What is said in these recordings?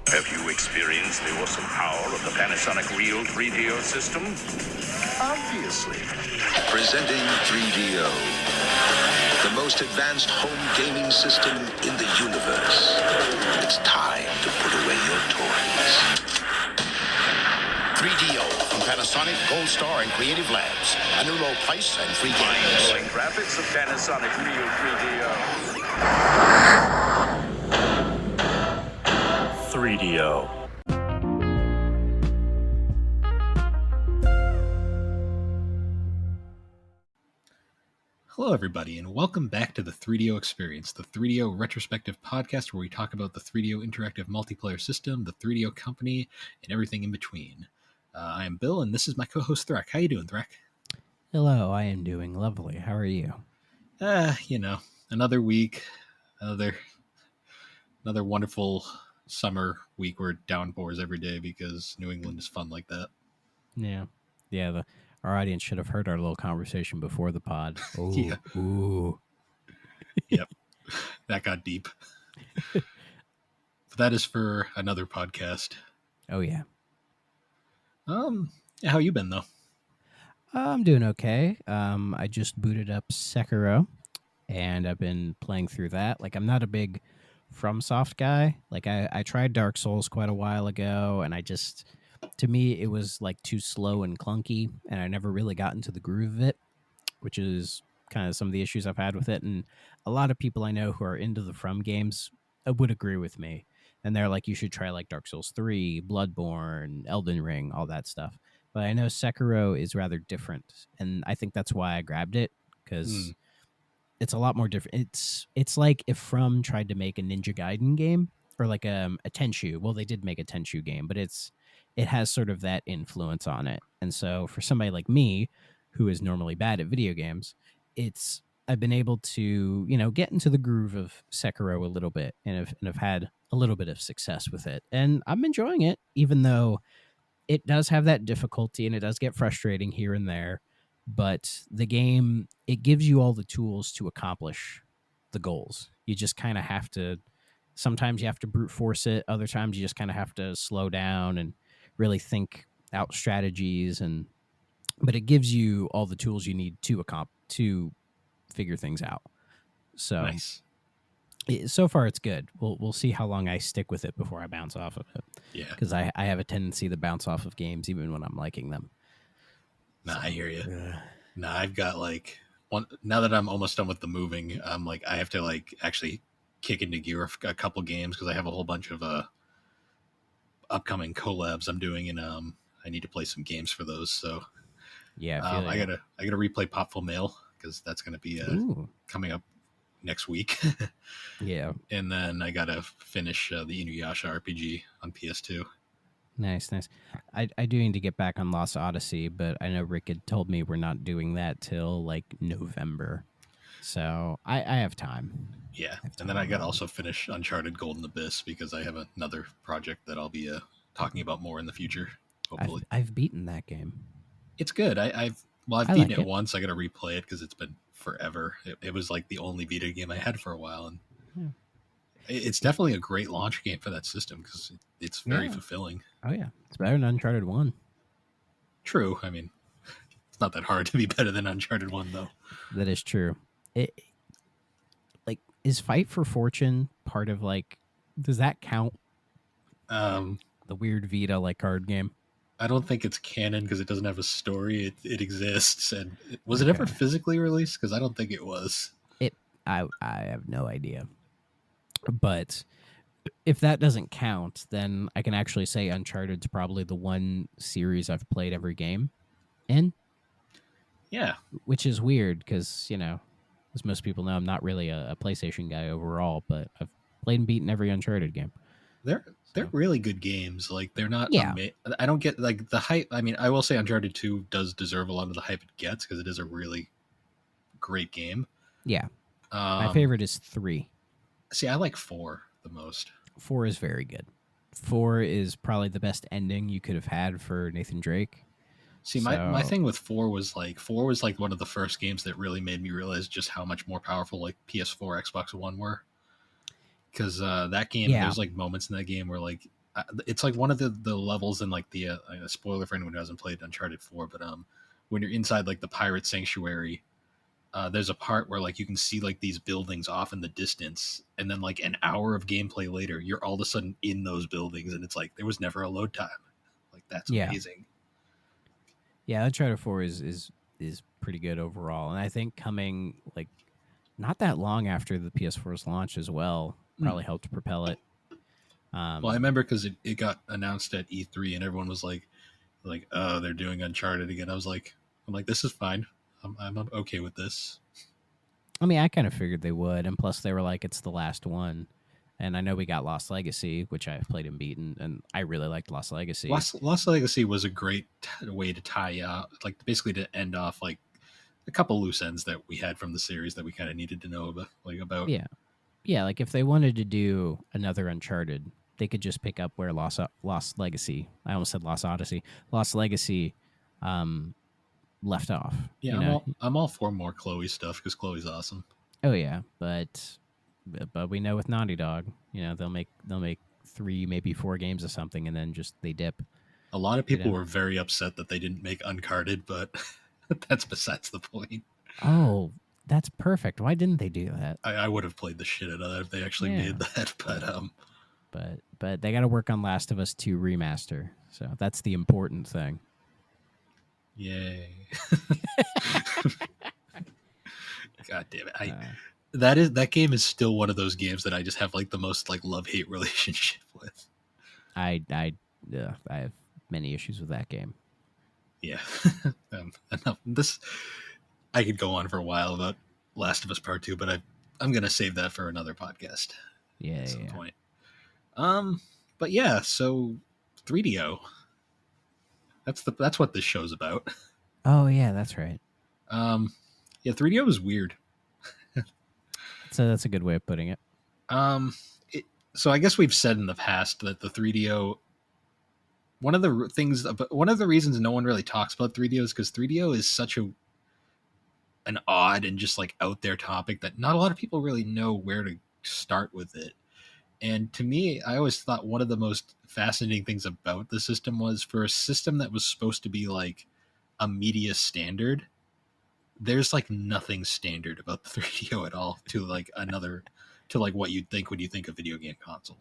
Have you experienced the awesome power of the Panasonic Real 3DO system? Obviously. Presenting 3DO, the most advanced home gaming system in the universe. It's time to put away your toys. 3DO from Panasonic, Gold Star, and Creative Labs. A new low price and free games. Mind-blowing graphics of Panasonic Real 3DO. 3DO. Hello, everybody, and welcome back to the 3DO Experience, the 3DO retrospective podcast where we talk about the 3DO interactive multiplayer system, the 3DO company, and everything in between. I am Bill, and this is my co-host Thrak. How you doing, Thrak? Hello, I am doing lovely. How are you? Another week, another wonderful summer week where downpours every day because New England is fun like that. Yeah. Our audience should have heard our little conversation before the pod. Ooh, Yeah. Ooh. Yep, that got deep. But that is for another podcast. Oh, yeah. How you been, though? I'm doing okay. I just booted up Sekiro, and I've been playing through that. Like, I'm not a big FromSoft guy. Like, I tried Dark Souls quite a while ago, and to me, it was, like, too slow and clunky, and I never really got into the groove of it, which is kind of some of the issues I've had with it. And a lot of people I know who are into the From games would agree with me. And they're like, you should try, like, Dark Souls 3, Bloodborne, Elden Ring, all that stuff. But I know Sekiro is rather different, and I think that's why I grabbed it, because it's a lot more different. It's like if From tried to make a Ninja Gaiden game, or like a Tenchu. Well, they did make a Tenchu game, but it has sort of that influence on it. And so for somebody like me, who is normally bad at video games, I've been able to, get into the groove of Sekiro a little bit, and have had a little bit of success with it. And I'm enjoying it, even though it does have that difficulty and it does get frustrating here and there. But the game, it gives you all the tools to accomplish the goals. You just kind of have to, sometimes you have to brute force it. Other times you just kind of have to slow down and really think out strategies. But it gives you all the tools you need to figure things out. So Nice. So far it's good. We'll see how long I stick with it before I bounce off of it. Yeah. Because I have a tendency to bounce off of games even when I'm liking them. Nah, I hear you. Nah, I've got like now that I'm almost done with the moving, I'm like, I have to like actually kick into gear a couple games because I have a whole bunch of upcoming collabs I'm doing, and I need to play some games for those. So yeah, I gotta replay Popful Mail because that's gonna be coming up next week. Yeah. And then I gotta finish the Inuyasha RPG on PS2. Nice. I do need to get back on Lost Odyssey, but I know Rick had told me we're not doing that till like November. So I have time. Yeah. And then I gotta also finish Uncharted Golden Abyss because I have another project that I'll be talking about more in the future, hopefully. I've beaten that game. It's good. I've beaten it once. I gotta replay it because it's been forever. It was like the only Vita game I had for a while, and it's definitely a great launch game for that system because it's very fulfilling. Oh yeah, it's better than Uncharted 1. True. I mean, it's not that hard to be better than Uncharted 1, though. That is true. Is Fight for Fortune part of does that count? The weird Vita card game. I don't think it's canon because it doesn't have a story. It exists, and was it ever physically released? Because I don't think it was. I have no idea. But if that doesn't count, then I can actually say Uncharted's probably the one series I've played every game in. Yeah. Which is weird because, as most people know, I'm not really a PlayStation guy overall, but I've played and beaten every Uncharted game. They're really good games. Like, they're not... Yeah. I don't get, the hype. I mean, I will say Uncharted 2 does deserve a lot of the hype it gets because it is a really great game. Yeah. My favorite is 3. See, I like 4 the most. 4 is very good. 4 is probably the best ending you could have had for Nathan Drake. See, my thing with 4 was one of the first games that really made me realize just how much more powerful PS4, Xbox One were. Because that game, there's moments in that game where it's like one of the levels in like the spoiler for anyone who hasn't played Uncharted 4, but when you're inside like the pirate sanctuary, there's a part where like you can see like these buildings off in the distance, and then like an hour of gameplay later, you're all of a sudden in those buildings, and it's like there was never a load time. Like that's Yeah. amazing. Yeah, Uncharted 4 is pretty good overall, and I think coming like not that long after the PS4's launch as well probably helped propel it. Well, I remember because it got announced at E3, and everyone was like, oh, they're doing Uncharted again. I'm like, this is fine. I'm okay with this. I mean, I kind of figured they would, and plus they were like, it's the last one. And I know we got Lost Legacy, which I've played and beaten, and I really liked Lost Legacy. Lost Legacy was a great way to tie out, like basically to end off like a couple loose ends that we had from the series that we kind of needed to know about. Yeah. Like if they wanted to do another Uncharted, they could just pick up where Lost Legacy. I almost said Lost Odyssey. Lost Legacy left off. Yeah, I'm all for more Chloe stuff because Chloe's awesome. Oh yeah, but we know with Naughty Dog, they'll make 3, maybe 4 games of something, and then just they dip. A lot of people were very upset that they didn't make Uncharted, but that's besides the point. Oh, that's perfect. Why didn't they do that? I would have played the shit out of that if they actually made that, but they got to work on Last of Us 2 remaster, so that's the important thing. Yay! God damn it! That game is still one of those games that I just have like the most like love-hate relationship with. I have many issues with that game. Yeah. Enough. I could go on for a while about Last of Us Part 2, but I'm gonna save that for another podcast. Yeah. At some point. But yeah, so 3DO. That's what this show's about. Oh yeah, that's right. Yeah, 3DO is weird. So that's a good way of putting it. So I guess we've said in the past that the 3DO. One of the reasons no one really talks about 3DO is because 3DO is such an odd and just like out there topic that not a lot of people really know where to start with it. And to me, I always thought one of the most fascinating things about the system was for a system that was supposed to be like a media standard, there's like nothing standard about the 3DO at all to like what you'd think when you think of video game console.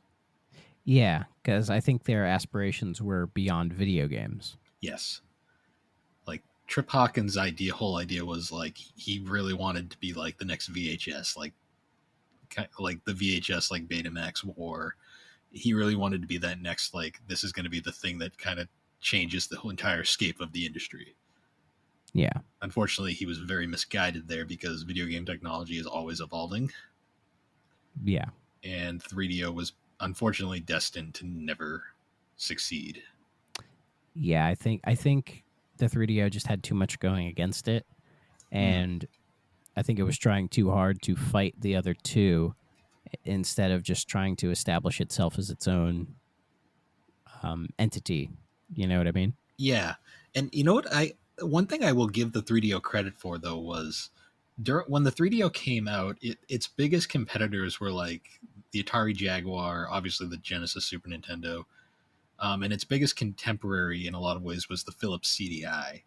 Yeah, because I think their aspirations were beyond video games. Yes. Like Trip Hawkins' whole idea was like he really wanted to be like the next VHS, like the VHS like Betamax War. He really wanted to be that next, like, this is going to be the thing that kind of changes the whole entire scape of the industry. Yeah. Unfortunately, he was very misguided there because video game technology is always evolving. Yeah. And 3DO was unfortunately destined to never succeed. Yeah, I think the 3DO just had too much going against it, and I think it was trying too hard to fight the other two instead of just trying to establish itself as its own entity. You know what I mean? Yeah. And you know what? One thing I will give the 3DO credit for, though, was when the 3DO came out, its biggest competitors were like the Atari Jaguar, obviously the Genesis Super Nintendo, and its biggest contemporary in a lot of ways was the Philips CDI.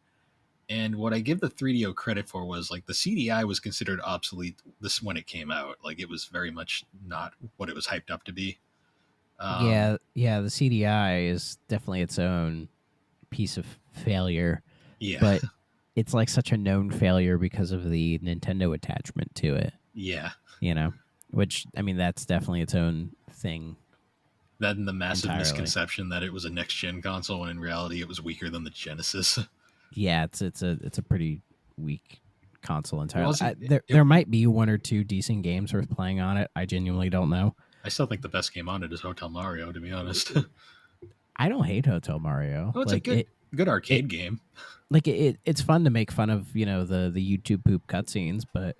And what I give the 3DO credit for was like the CDI was considered obsolete when it came out. Like it was very much not what it was hyped up to be. Yeah. The CDI is definitely its own piece of failure. Yeah. But it's like such a known failure because of the Nintendo attachment to it. Yeah. Which, I mean, that's definitely its own thing. That and the massive misconception that it was a next-gen console when in reality it was weaker than the Genesis. Yeah, it's a pretty weak console entirely. There might be 1 or 2 decent games worth playing on it. I genuinely don't know. I still think the best game on it is Hotel Mario, to be honest. I don't hate Hotel Mario. Oh, it's like a good arcade game. Like it's fun to make fun of, the YouTube poop cutscenes, but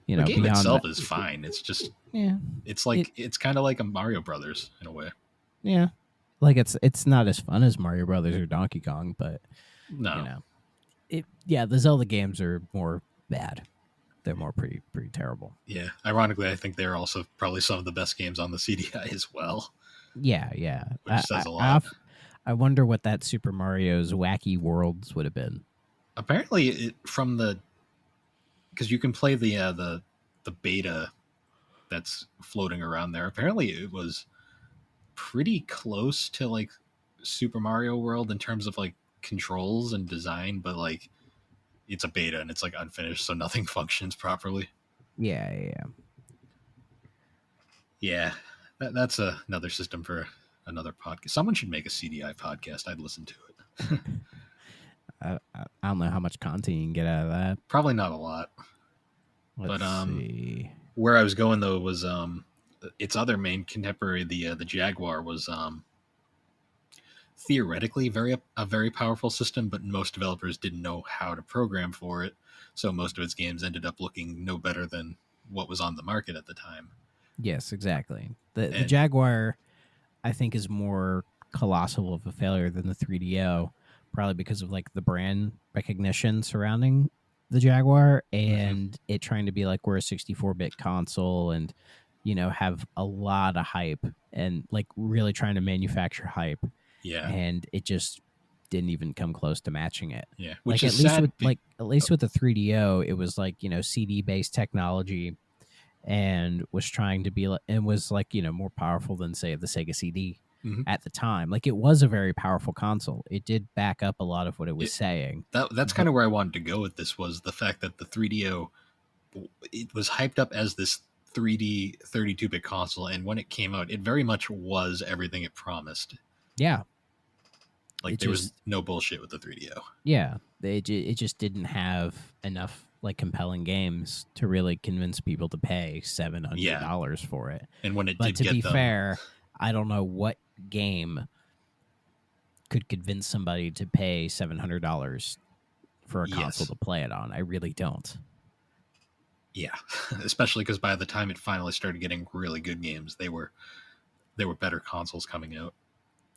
the game itself is fine. It's just it's like it's kind of like a Mario Brothers in a way. Yeah, like it's not as fun as Mario Brothers or Donkey Kong, but no, the Zelda games are more bad. They're more pretty terrible. Yeah, ironically, I think they're also probably some of the best games on the CDI as well. Yeah. which says a lot. I wonder what that Super Mario's Wacky Worlds would have been. Apparently, because you can play the beta that's floating around there. Apparently, it was pretty close to like Super Mario World in terms of like controls and design, but like it's a beta and it's like unfinished, so nothing functions properly. Yeah. Yeah, that's another system for another podcast. Someone should make a CDI podcast. I'd listen to it. I don't know how much content you can get out of that. Probably not a lot. Let's see. Where I was going though was its other main contemporary, the Jaguar, was theoretically a very powerful system, but most developers didn't know how to program for it, so most of its games ended up looking no better than what was on the market at the time. Yes, exactly. The Jaguar, I think, is more colossal of a failure than the 3DO, probably because of like the brand recognition surrounding the Jaguar and it trying to be like we're a 64-bit console and have a lot of hype and like really trying to manufacture hype. Yeah, and it just didn't even come close to matching it. Yeah, which like at least with with the 3DO, it was like CD based technology and was trying to be like and was like more powerful than say the Sega CD at the time. Like it was a very powerful console. It did back up a lot of what it was saying. That's kind of where I wanted to go with this, was the fact that the 3DO, it was hyped up as this 3D 32-bit console, and when it came out, it very much was everything it promised. Yeah. Like there was no bullshit with the 3DO. Yeah. It just didn't have enough like compelling games to really convince people to pay $700 for it. And when it but did to get be them, fair, I don't know what game could convince somebody to pay $700 for a console to play it on. I really don't. Yeah, especially because by the time it finally started getting really good games, there were better consoles coming out.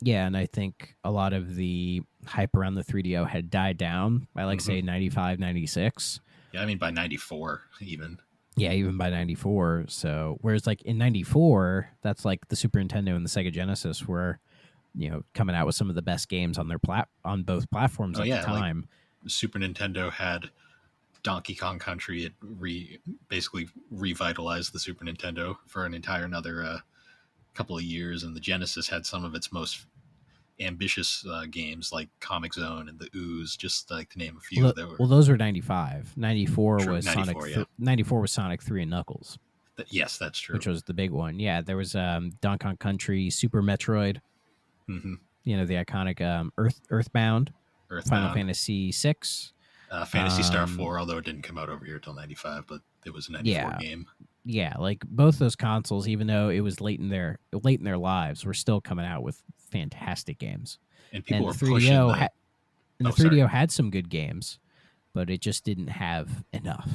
Yeah, and I think a lot of the hype around the 3DO had died down by like say 95, 96. Yeah, I mean by 94 even. Yeah, even by 94. So whereas like in 94, that's like the Super Nintendo and the Sega Genesis were coming out with some of the best games on their on both platforms at the time. Like Super Nintendo had Donkey Kong Country. It basically revitalized the Super Nintendo for an entire another couple of years, and the Genesis had some of its most ambitious games like Comic Zone and the Ooze, just like to name a few. Well, those were 95. 94 True, was 94, Sonic. yeah. 94 was Sonic 3 and Knuckles. Yes, that's true. Which was the big one. Yeah, there was Donkey Kong Country, Super Metroid. The iconic Earthbound, Final Fantasy 6. Phantasy Star 4, although it didn't come out over here till 95, but it was a 94 game. Yeah, like both those consoles, even though it was late in their lives, were still coming out with fantastic games. And people were 3DO pushing the 3DO had some good games, but it just didn't have enough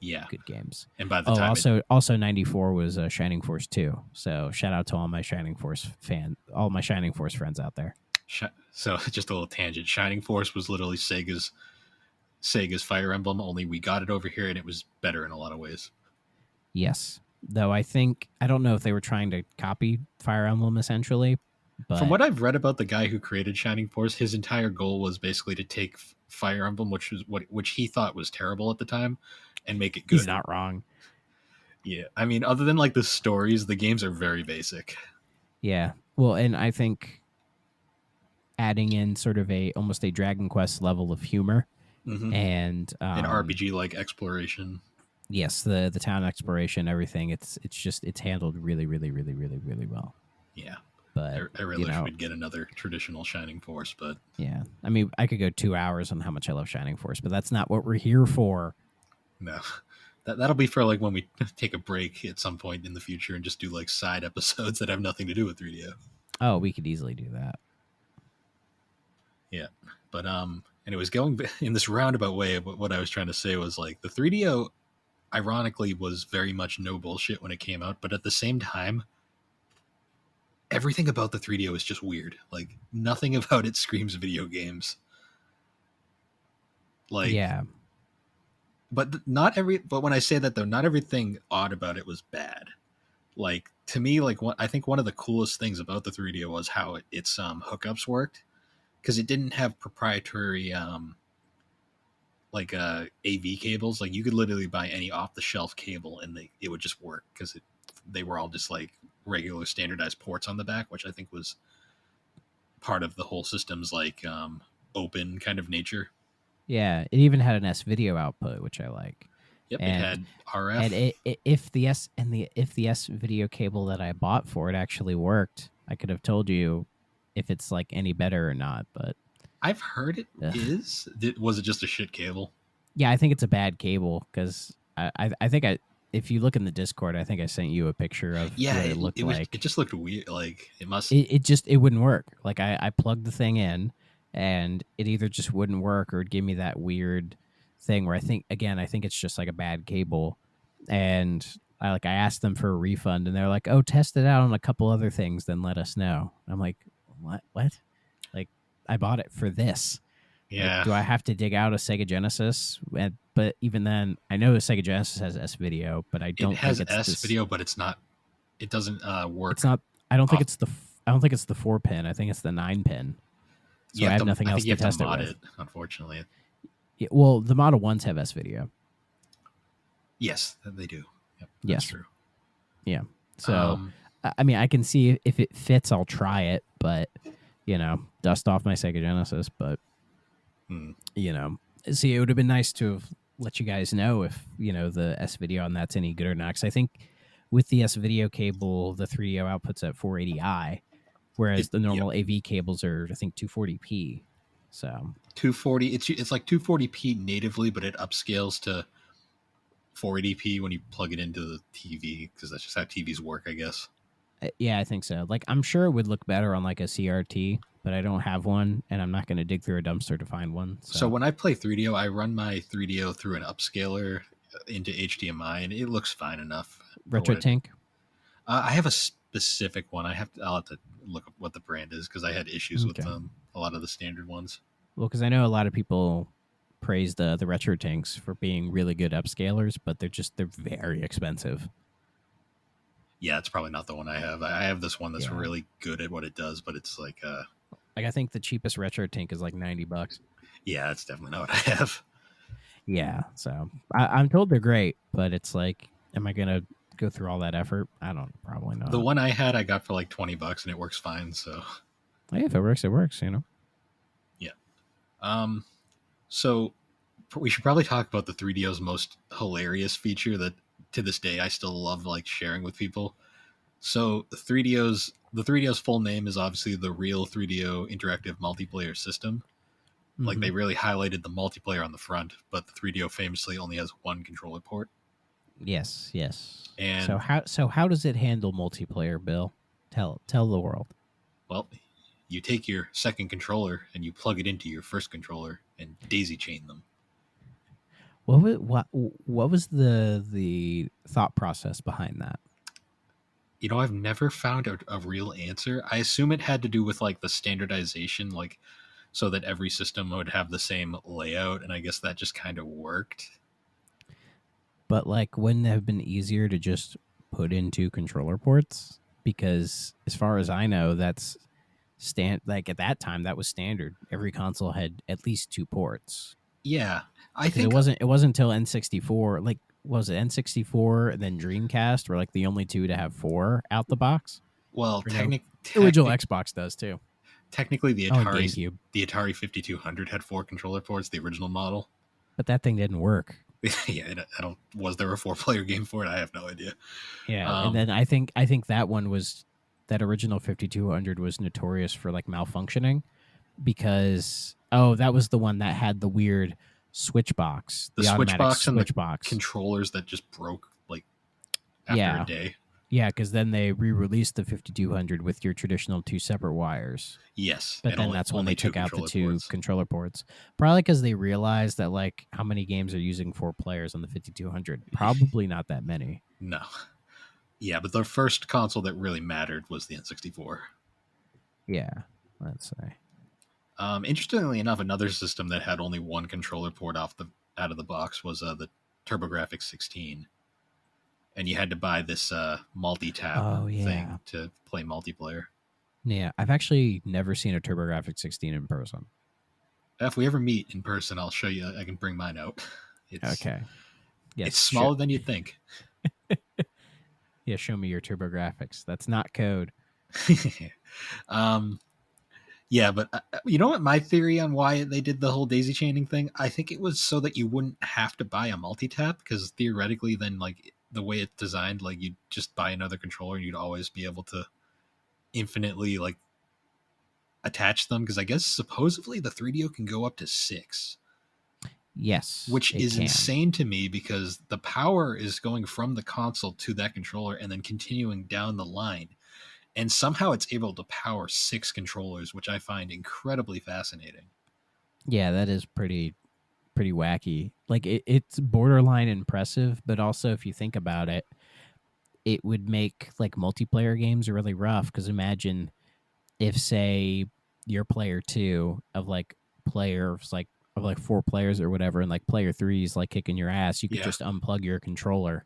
good games. And by the time also 94 was Shining Force 2. So shout out to all my Shining Force friends out there. So just a little tangent. Shining Force was literally Sega's Fire Emblem, only we got it over here and it was better in a lot of ways. Yes. Though I don't know if they were trying to copy Fire Emblem essentially. But from what I've read about the guy who created Shining Force, his entire goal was basically to take Fire Emblem, which he thought was terrible at the time, and make it good. He's not wrong. Yeah. I mean, other than like the stories, the games are very basic. Yeah. Well, and I think adding in sort of almost a Dragon Quest level of humor and an RPG like exploration. Yes, the town exploration, everything. It's handled really, really, really, really, really well. Yeah, but I really wish we'd get another traditional Shining Force. But yeah, I mean, I could go 2 hours on how much I love Shining Force, but that's not what we're here for. No, that'll be for like when we take a break at some point in the future and just do like side episodes that have nothing to do with 3DO. Oh, we could easily do that. Yeah, but anyways, going in this roundabout way, what I was trying to say was like the 3DO. Ironically, was very much no bullshit when it came out, but at the same time, everything about the 3DO is just weird. Like nothing about it screams video games. Like yeah, but when I say that though, not everything odd about it was bad. Like to me, like I think one of the coolest things about the 3DO was how its hookups worked, because it didn't have proprietary AV cables. Like you could literally buy any off the shelf cable and it would just work, because they were all just like regular standardized ports on the back, which I think was part of the whole system's like open kind of nature. Yeah, it even had an S video output, which I like. Yep, it And had RF. and if the S video cable that I bought for it actually worked, I could have told you if it's like any better or not. But I've heard it is. Was it just a shit cable? yeah, I think it's a bad cable, because I think if you look in the Discord, I think I sent you a picture of what it looked like. It just looked weird. Like it must. It wouldn't work. Like I plugged the thing in, and it either just wouldn't work or it'd give me that weird thing where I think it's just like a bad cable. And I asked them for a refund, and they're like, "Oh, test it out on a couple other things, then let us know." I'm like, "What? Like, I bought it for this. Yeah. Like, do I have to dig out a Sega Genesis?" But even then, I know the Sega Genesis has S video, but I don't It has think it's S video, but it's not. It doesn't work. It's not. I don't think it's the 4-pin. I think it's the 9-pin. So I have nothing else to test it with. Unfortunately. Yeah, well, the Model 1s have S video. Yes, they do. Yep, yes. That's true. Yeah. So, I mean, I can see if it fits, I'll try it, but, dust off my Sega Genesis. But, see, it would have been nice to have let you guys know if, the S video on that's any good or not. Because I think with the S video cable, the 3DO outputs at 480i, whereas the normal AV cables are, I think, 240p. So 240, it's like 240p natively, but it upscales to 480p when you plug it into the TV, because that's just how TVs work, I guess. Yeah, I think so. Like, I'm sure it would look better on like a CRT, but I don't have one, and I'm not going to dig through a dumpster to find one. So when I play 3DO, I run my 3DO through an upscaler into HDMI, and it looks fine enough. RetroTink? I have a specific one. I'll have to look up what the brand is, because I had issues with a lot of the standard ones. Well, because I know a lot of people praise the RetroTinks for being really good upscalers, but they're very expensive. Yeah, it's probably not the one I have. I have this one that's really good at what it does, but it's like I think the cheapest RetroTink is like $90. Yeah, that's definitely not what I have. Yeah, so I'm told they're great, but it's like, am I gonna go through all that effort? I don't, probably not. The one I had, I got for like $20, and it works fine. So, hey, if it works, it works. Yeah. So we should probably talk about the 3DO's most hilarious feature that to this day I still love like sharing with people. So the 3DO's full name is obviously the Real 3DO Interactive Multiplayer System. Mm-hmm. Like they really highlighted the multiplayer on the front, but the 3DO famously only has one controller port. Yes. And so how does it handle multiplayer, Bill? Tell the world. Well, you take your second controller and you plug it into your first controller and daisy chain them. What was the thought process behind that? I've never found a real answer. I assume it had to do with like the standardization, like so that every system would have the same layout, and I guess that just kind of worked. But like, wouldn't it have been easier to just put in 2 controller ports? Because as far as I know, that's like at that time that was standard. Every console had at least 2 ports. Yeah, I think it wasn't until N64, like was it N64 and then Dreamcast were like the only 2 to have 4 out the box. Well, original Xbox does too. Technically, the Atari 5200 had 4 controller ports, the original model. But that thing didn't work. Yeah, was there a 4-player game for it? I have no idea. Yeah, and then I think that original 5200 was notorious for like malfunctioning because that was the one that had the weird switch box, the switch box and switch box controllers that just broke like after a day. Yeah, because then they re-released the 5200 with your traditional 2 separate wires. Yes. But then that's when they took out the 2 controller ports. Probably because they realized that, like, how many games are using 4 players on the 5200? Probably not that many. No. Yeah, but the first console that really mattered was the N64. Yeah, let's say. Interestingly enough, another system that had only 1 controller port out of the box was the TurboGrafx 16. and you had to buy this multi-tap Oh, yeah. thing to play multiplayer. Yeah, I've actually never seen a TurboGrafx 16 in person. If we ever meet in person, I'll show you. I can bring mine out. Okay. Yes, it's smaller than you'd think. Yeah, show me your TurboGrafx. That's not code. Yeah, but you know what my theory on why they did the whole daisy chaining thing? I think it was so that you wouldn't have to buy a multi-tap, because theoretically then, like, the way it's designed, like, you'd just buy another controller and you'd always be able to infinitely, like, attach them, because I guess supposedly the 3DO can go up to 6. Yes, which is insane to me, because the power is going from the console to that controller and then continuing down the line. And somehow it's able to power 6 controllers, which I find incredibly fascinating. Yeah, that is pretty wacky. Like, it's borderline impressive, but also if you think about it, it would make like multiplayer games really rough, because imagine if, say, your player 2 of like players like of like 4 players or whatever, and like player 3 is like kicking your ass, you could just unplug your controller.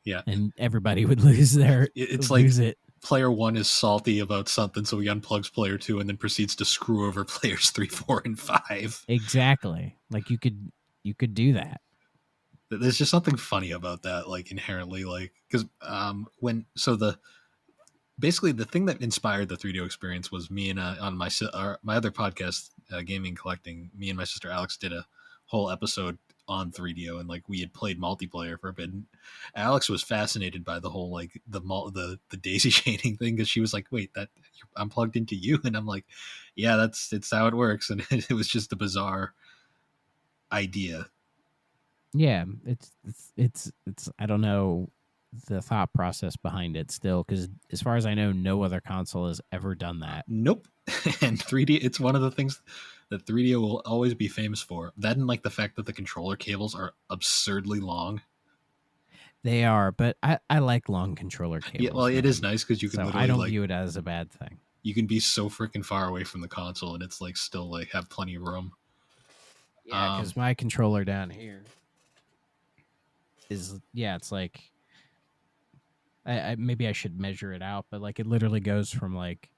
Yeah. And everybody would lose it's lose like it. Player 1 is salty about something, so he unplugs player 2 and then proceeds to screw over players 3, 4, and 5. Exactly. Like, you could do that. There's just something funny about that, like, inherently, like, because basically the thing that inspired the 3DO experience was me and on my other podcast, Gaming Collecting, me and my sister Alex did a whole episode on 3DO, and like we had played multiplayer for a bit. And Alex was fascinated by the whole like the daisy chaining thing, because she was like, "Wait, I'm plugged into you," and I'm like, "Yeah, it's how it works." And it was just a bizarre idea. Yeah, it's I don't know the thought process behind it still, because as far as I know, no other console has ever done that. Nope. And 3D, it's one of the things that 3DO will always be famous for. That, and like the fact that the controller cables are absurdly long. They are, but I like long controller cables. Yeah, well, it is nice because you can literally, I don't like, view it as a bad thing. You can be so freaking far away from the console and it's like still like have plenty of room. Yeah, because my controller down here is, it's like, I maybe I should measure it out, but like it literally goes from like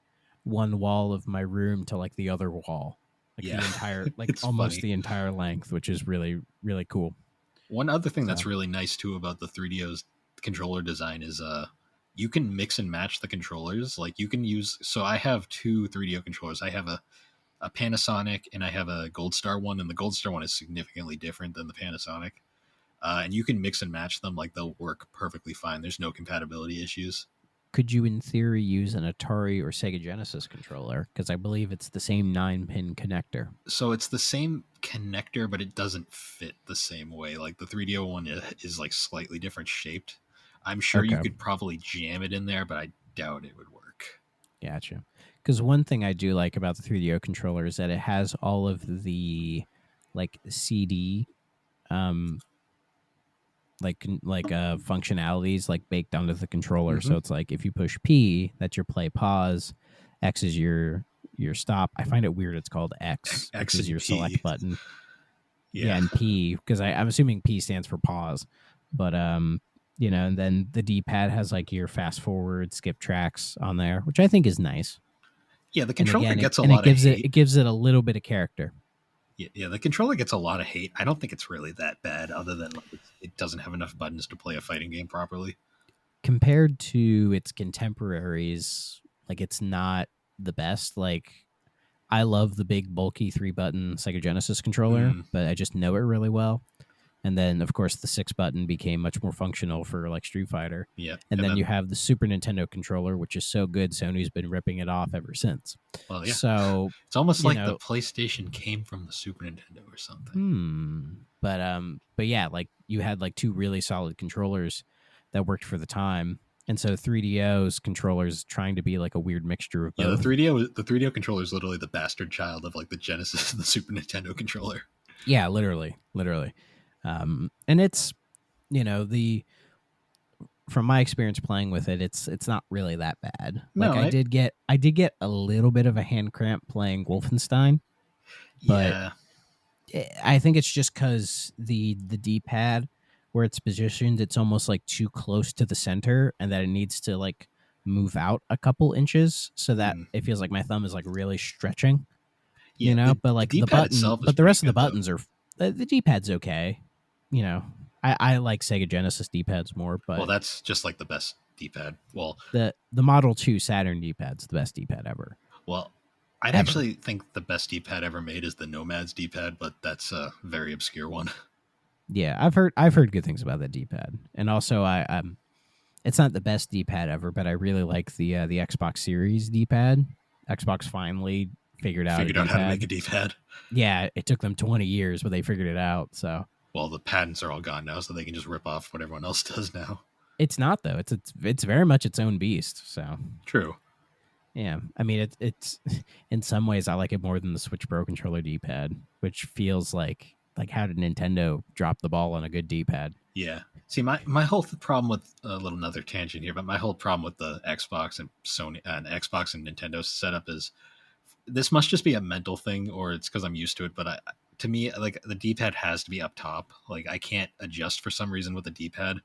one wall of my room to like the other wall, like the entire, like almost the entire length, which is really, really cool. One other thing that's really nice too about the 3DO's controller design is you can mix and match the controllers. Like you can use, so I have 2 3DO controllers. I have a Panasonic and I have a Gold Star one, and the Gold Star one is significantly different than the Panasonic. And you can mix and match them, like they'll work perfectly fine. There's no compatibility issues. Could you, in theory, use an Atari or Sega Genesis controller? Because I believe it's the same 9-pin connector. So it's the same connector, but it doesn't fit the same way. Like the 3DO one is like slightly different shaped. I'm sure you could probably jam it in there, but I doubt it would work. Gotcha. Because one thing I do like about the 3DO controller is that it has all of the like CD functionalities like baked onto the controller. So it's like if you push P, that's your play pause, X is your stop. I find it weird it's called X is your select button. Yeah, and P, because I'm assuming P stands for pause. But and then the D-pad has like your fast forward, skip tracks on there, which I think is nice. Yeah, the controller gets a lot of hate. It gives it a little bit of character. Yeah, the controller gets a lot of hate. I don't think it's really that bad, other than it doesn't have enough buttons to play a fighting game properly. Compared to its contemporaries, like it's not the best. Like I love the big bulky 3-button Sega Genesis controller, but I just know it really well. And then, of course, the 6-button became much more functional for like Street Fighter. Yeah. And then you have the Super Nintendo controller, which is so good, Sony's been ripping it off ever since. Well, yeah. So it's almost like the PlayStation came from the Super Nintendo or something. But yeah, like you had like 2 really solid controllers that worked for the time. And so 3DO's controllers trying to be like a weird mixture of both. Yeah, the 3DO controller is literally the bastard child of like the Genesis and the Super Nintendo controller. Yeah, literally. And it's, from my experience playing with it, it's not really that bad. No, like I did get a little bit of a hand cramp playing Wolfenstein, but I think it's just because the D-pad where it's positioned, it's almost like too close to the center, and that it needs to like move out a couple inches so that it feels like my thumb is like really stretching. Yeah, But the like the D-pad button, itself is but the pretty rest of the good, though. buttons are the D-pad's okay. I like Sega Genesis D-pads more, but Well, that's just like the best D-pad. Well, the Model 2 Saturn D-pad's the best D-pad ever. I'd Ever. actually think the best D-pad ever made is the Nomad's D-pad, but that's a very obscure one. Yeah, I've heard good things about that D-pad, and also it's not the best D-pad ever, but I really like the Xbox Series D-pad. Xbox finally figured out How to make a D-pad. Yeah, it took them 20 years, but they figured it out. So Well, the patents are all gone now, so they can just rip off what everyone else does now. it's not though. It's very much its own beast. So True. yeah, I mean it's in some ways I like it more than the Switch Pro controller D-pad, which feels like how did Nintendo drop the ball on a good D-pad? Yeah. See, my whole problem with a little another tangent here, but my whole problem with the Xbox and Sony and Xbox and Nintendo setup is this must just be a mental thing, or it's because I'm used to it. But to me, like the D-pad has to be up top. Like I can't adjust for some reason with the D-pad,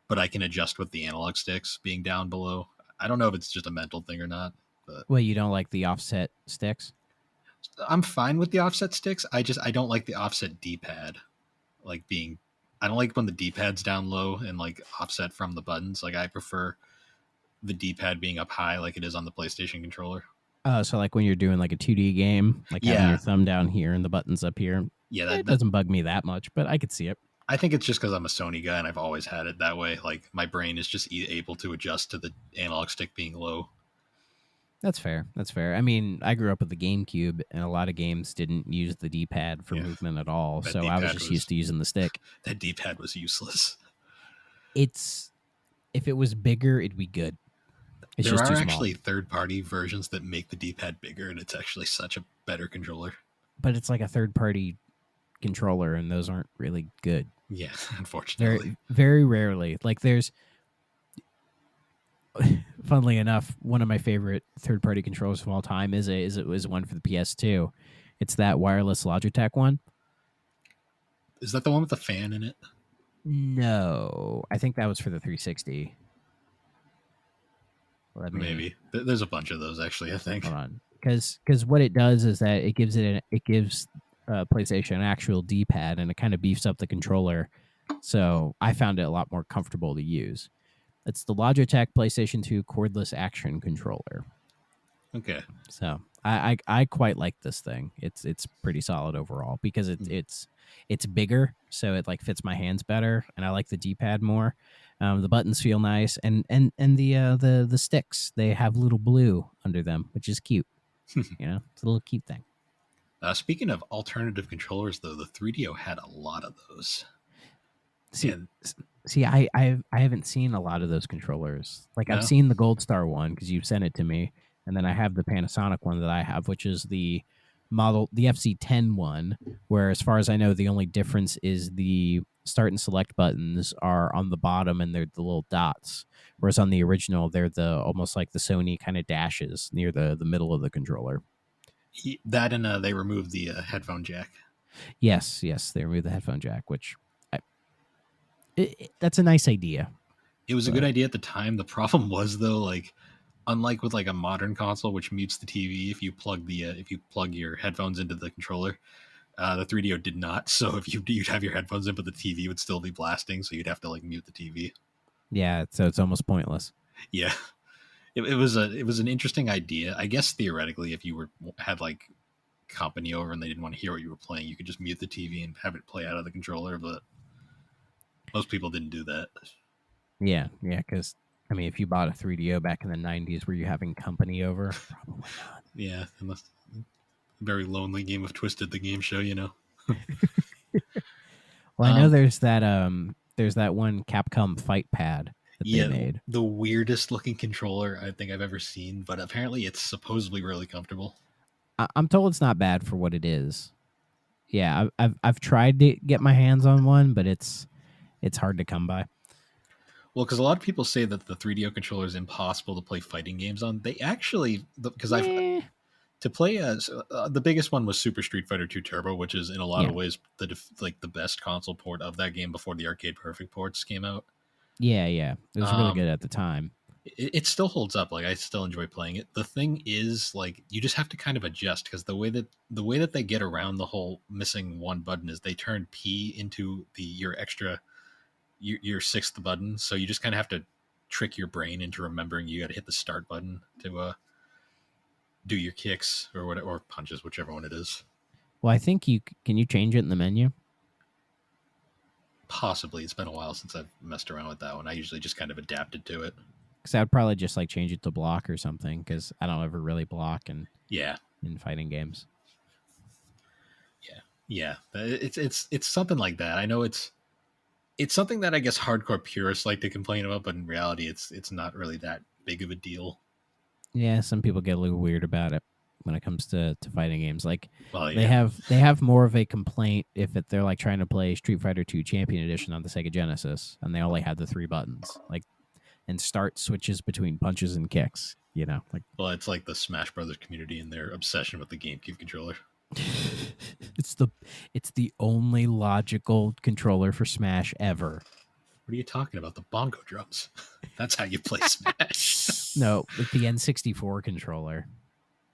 but I can adjust with the analog sticks being down below. I don't know if it's just a mental thing or not. But Well, you don't like the offset sticks? I'm fine with the offset sticks. I don't like the offset D-pad. Like I don't like when the D-pad's down low and like offset from the buttons. Like I prefer the D-pad being up high, like it is on the PlayStation controller. Oh, so like when you're doing like a 2D game, like having your thumb down here and the buttons up here. Yeah, that doesn't bug me that much, but I could see it. I think it's just because I'm a Sony guy and I've always had it that way. Like my brain is just able to adjust to the analog stick being low. That's fair. That's fair. I mean, I grew up with the GameCube, and a lot of games didn't use the D-pad for movement at all, so I was just used to using the stick. That D-pad was useless. If it was bigger, it'd be good. There are actually third-party versions that make the D-pad bigger, and it's actually such a better controller. But it's like a third-party controller, and those aren't really good. Yeah, unfortunately. Very, very rarely. Like there's... Funnily enough, one of my favorite third-party controllers of all time is one for the PS2. It's that wireless Logitech one. Is that the one with the fan in it? No, I think that was for the 360. Maybe there's a bunch of those actually. I think. Hold on, because what it does is that it gives PlayStation an actual D-pad, and it kind of beefs up the controller. So I found it a lot more comfortable to use. It's the Logitech PlayStation 2 cordless action controller. Okay. So I quite like this thing. It's pretty solid overall because it's bigger, so it like fits my hands better, and I like the D-pad more. The buttons feel nice, and the sticks, they have little blue under them, which is cute. It's a little cute thing. Speaking of alternative controllers, though, the 3DO had a lot of those. See, I haven't seen a lot of those controllers. Like, no? I've seen the Gold Star one because you've sent it to me, and then I have the Panasonic one that I have, which is the FC10 one, where, as far as I know, the only difference is the start and select buttons are on the bottom, and they're the little dots, whereas on the original, they're almost like the Sony kind of dashes near the middle of the controller. That and they removed the headphone jack. Yes, they removed the headphone jack, which... that's a nice idea. It was a good idea at the time. The problem was, though, like, unlike with like a modern console, which mutes the TV if you plug your headphones into the controller, the 3DO did not. So if you'd have your headphones in, but the TV would still be blasting, so you'd have to like mute the TV. Yeah, so it's almost pointless. Yeah, it was an interesting idea. I guess theoretically, if you had like company over and they didn't want to hear what you were playing, you could just mute the TV and have it play out of the controller, but most people didn't do that. Yeah, because, I mean, if you bought a 3DO back in the 90s, were you having company over? Probably not. Yeah, very lonely game of Twisted, the game show, Well, I know there's that one Capcom fight pad that they made. The weirdest looking controller I think I've ever seen, but apparently it's supposedly really comfortable. I'm told it's not bad for what it is. Yeah, I've tried to get my hands on one, but it's hard to come by. Well, because a lot of people say that the 3DO controller is impossible to play fighting games on. They actually, because To play as the biggest one was Super Street Fighter 2 Turbo, which is in a lot Yeah. of ways the best console port of that game before the Arcade Perfect ports came out. Yeah. It was really good at the time. It still holds up. Like I still enjoy playing it. The thing is, like, you just have to kind of adjust because the way that they get around the whole missing one button is they turn P into your sixth button. So you just kind of have to trick your brain into remembering you got to hit the start button to do your kicks or whatever, or punches, whichever one it is. Well, I think can you change it in the menu? Possibly. It's been a while since I've messed around with that one. I usually just kind of adapted to it. Because I'd probably just like change it to block or something. Because I don't ever really block in fighting games. Yeah. It's something like that. I know it's something that I guess hardcore purists like to complain about, but in reality, it's not really that big of a deal. Yeah, some people get a little weird about it when it comes to fighting games. Like, Well, they have more of a complaint if they're like trying to play Street Fighter 2 Champion Edition on the Sega Genesis, and they only had the 3 buttons, like, and start switches between punches and kicks. You know, like, well, it's like the Smash Brothers community and their obsession with the GameCube controller. it's the only logical controller for Smash ever. What are you talking about? The bongo drums. That's how you play Smash. No, with the N64 controller.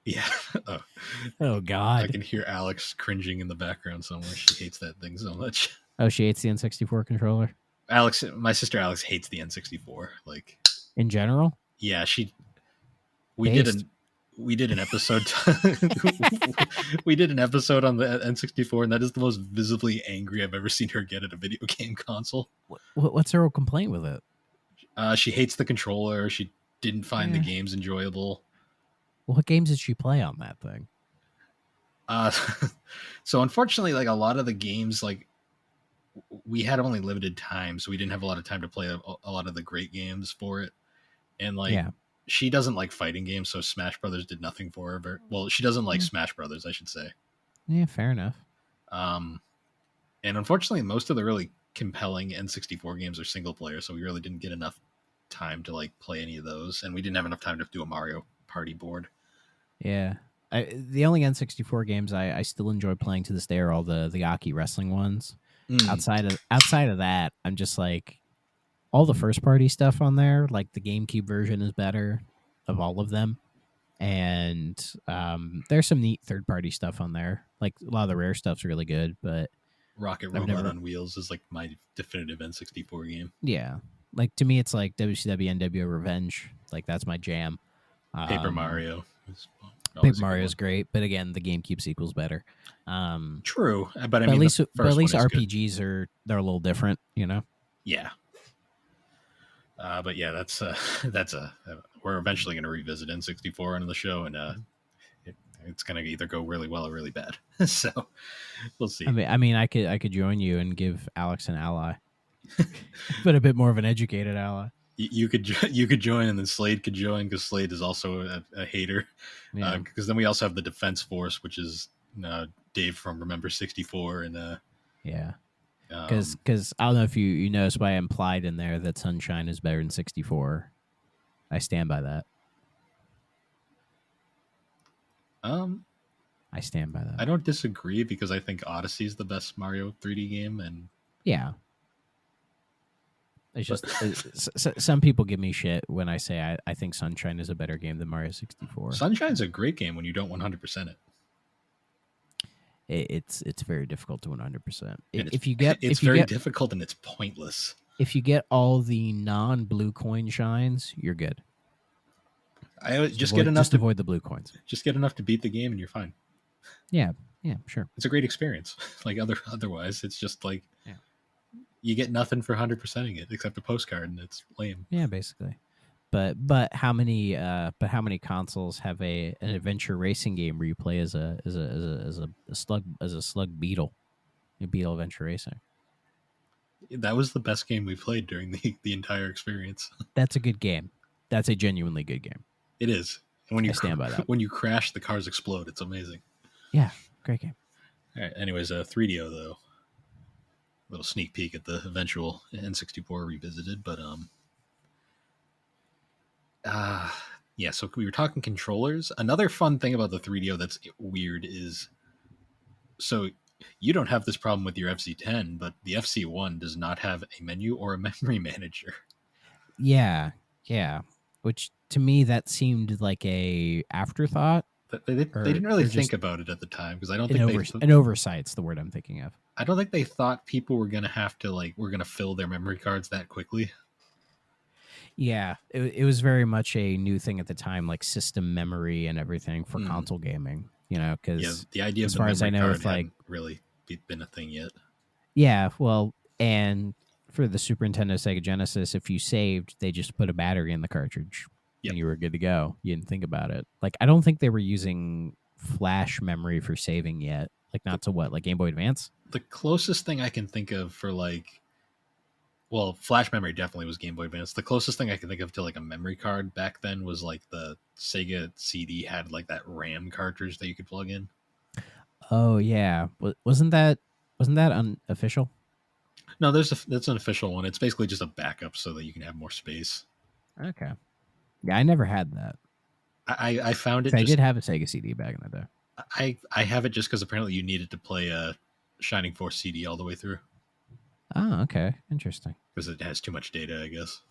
Yeah. Oh God. I can hear Alex cringing in the background somewhere. She hates that thing so much. Oh, she hates the N64 controller? My sister Alex hates the N64. Like, in general? Yeah, we did an episode we did an episode on the N64, and that is the most visibly angry I've ever seen her get at a video game console. What's her complaint with it? She hates the controller. She didn't find the games enjoyable. What games did she play on that thing? So unfortunately, like, a lot of the games, like, we had only limited time, so we didn't have a lot of time to play a lot of the great games for it. And like, she doesn't like fighting games, so Smash Brothers did nothing for her. Well, she doesn't like Smash Brothers, I should say. Yeah, fair enough. And unfortunately, most of the really compelling N64 games are single player, so we really didn't get enough time to like play any of those, and we didn't have enough time to do a Mario Party board. Yeah. The only N64 games I still enjoy playing to this day are all the Aki wrestling ones. Outside of that, I'm just like, all the first party stuff on there, like the GameCube version is better of all of them. And there's some neat third party stuff on there. Like, a lot of the rare stuff's really good, but Rocket Robot on Wheels is like my definitive N64 game. Yeah. Like, to me, it's like WCW NWO Revenge. Like, that's my jam. Paper Mario. Paper Mario is great, but again, the GameCube sequel's better. True, but I mean, at least RPGs they're a little different, you know. Yeah. But yeah, that's we're eventually going to revisit N64 on the show, and it's going to either go really well or really bad. So we'll see. I mean, I could join you and give Alex an ally, but a bit more of an educated ally. You could join, and then Slade could join, because Slade is also a hater. Yeah. Because then we also have the Defense Force, which is Dave from Remember 64, and yeah. Because I don't know if you noticed, but I implied in there that Sunshine is better than 64. I stand by that. I stand by that. I don't disagree, because I think Odyssey is the best Mario 3D game, and yeah. It's just some people give me shit when I say I think Sunshine is a better game than Mario 64. Sunshine's a great game when you don't 100% it. It's very difficult to 100%. It's very difficult, and it's pointless. If you get all the non-blue coin shines, you're good. Just avoid the blue coins. Just get enough to beat the game, and you're fine. Yeah, sure. It's a great experience. Like, otherwise, it's just like, you get nothing for 100%ing it except a postcard, and it's lame. Yeah, basically. But how many consoles have an adventure racing game where you play as a slug beetle, a beetle adventure racing? That was the best game we played during the entire experience. That's a good game. That's a genuinely good game. It is. And when you stand by that. When you crash, the cars explode. It's amazing. Yeah, great game. All right. Anyways, 3DO though. Little sneak peek at the eventual N64 revisited, but Yeah, so we were talking controllers. Another fun thing about the 3DO that's weird is, so you don't have this problem with your FC10, but the FC1 does not have a menu or a memory manager. Yeah, yeah. Which to me that seemed like a afterthought, They didn't really or think just about it at the time because I don't an think an oversight's the word I'm thinking of. I don't think they thought people were gonna have to we're gonna fill their memory cards that quickly. Yeah, it was very much a new thing at the time, like system memory and everything for console gaming. You know, because Yeah, the idea of as the far as I memory know, card it's like hadn't really been a thing yet. yeah, well, and for the Super Nintendo, Sega Genesis, if you saved, they just put a battery in the cartridge and you were good to go. You didn't think about it. Like I don't think they were using flash memory for saving yet. Like not to what, like Game Boy Advance. The closest thing I can think of for well, flash memory definitely was Game Boy Advance. The closest thing I can think of to like a memory card back then was like the Sega CD had like that RAM cartridge that you could plug in. Oh yeah, wasn't that unofficial? No, that's an official one. It's basically just a backup so that you can have more space. Okay, yeah, I never had that. I found it. I did have a Sega CD back in the day. I have it just because apparently you needed to play a Shining Force CD all the way through. Oh, okay, interesting. Because it has too much data, I guess.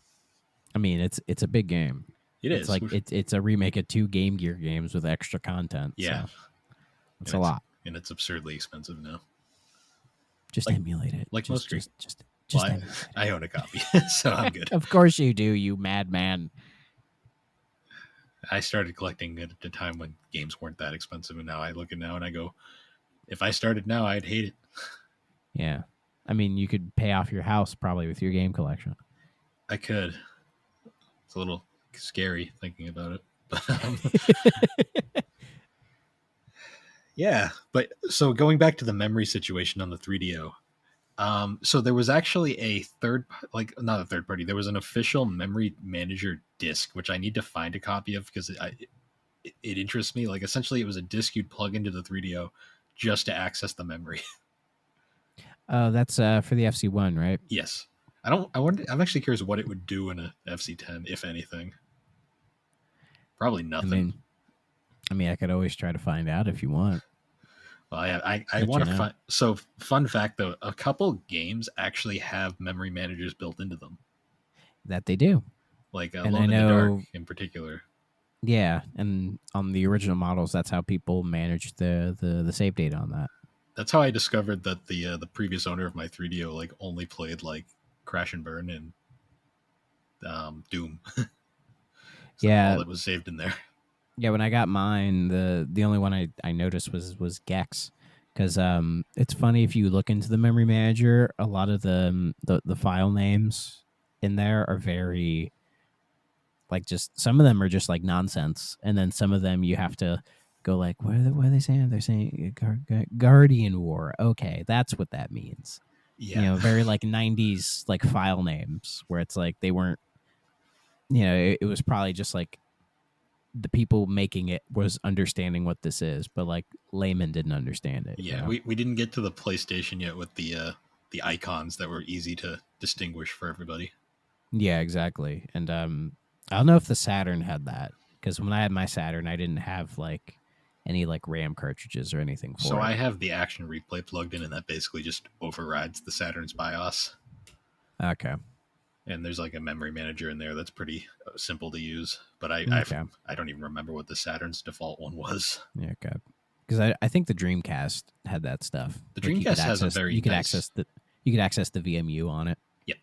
I mean, it's a big game. It's like it's a remake of 2 Game Gear games with extra content. Yeah, so it's a lot, and it's absurdly expensive now. Just emulate it, like most just well, I own a copy, so I'm good. Of course you do, you madman. I started collecting at a time when games weren't that expensive, and now I look at now and I go, if I started now, I'd hate it. Yeah, I mean, you could pay off your house probably with your game collection. I could. It's a little scary thinking about it, but yeah. But so going back to the memory situation on the 3DO, so there was actually a not a third party. There was an official memory manager disc, which I need to find a copy of because it interests me. Like essentially, it was a disc you'd plug into the 3DO just to access the memory. Oh, that's for the FC1, right? Yes. I'm actually curious what it would do in a FC10, if anything. Probably nothing. I mean, I could always try to find out if you want. Well, I want to find. So, fun fact though, a couple games actually have memory managers built into them. That they do. Like Alone in the Dark in particular. Yeah, and on the original models, that's how people managed the save data on that. That's how I discovered that the previous owner of my 3DO like only played like Crash and Burn and Doom. Yeah, all that was saved in there. Yeah, when I got mine, the only one I noticed was Gex, because it's funny if you look into the memory manager, a lot of the file names in there are very like just some of them are just like nonsense, and then some of them you have to go like what are they saying? They're saying Guardian War. Okay, that's what that means. Yeah, you know, very like 90s like file names where it's like they weren't. You know, it was probably just like the people making it was understanding what this is, but like laymen didn't understand it. Yeah, you know? we didn't get to the PlayStation yet with the icons that were easy to distinguish for everybody. Yeah, exactly. And I don't know if the Saturn had that, because when I had my Saturn, I didn't have like any like RAM cartridges or anything for it. So I have the Action Replay plugged in, and that basically just overrides the Saturn's BIOS. Okay. And there's like a memory manager in there that's pretty simple to use, but I don't even remember what the Saturn's default one was. Yeah, okay. Because I think the Dreamcast had that stuff. The Dreamcast has a very you could access the VMU on it. Yep,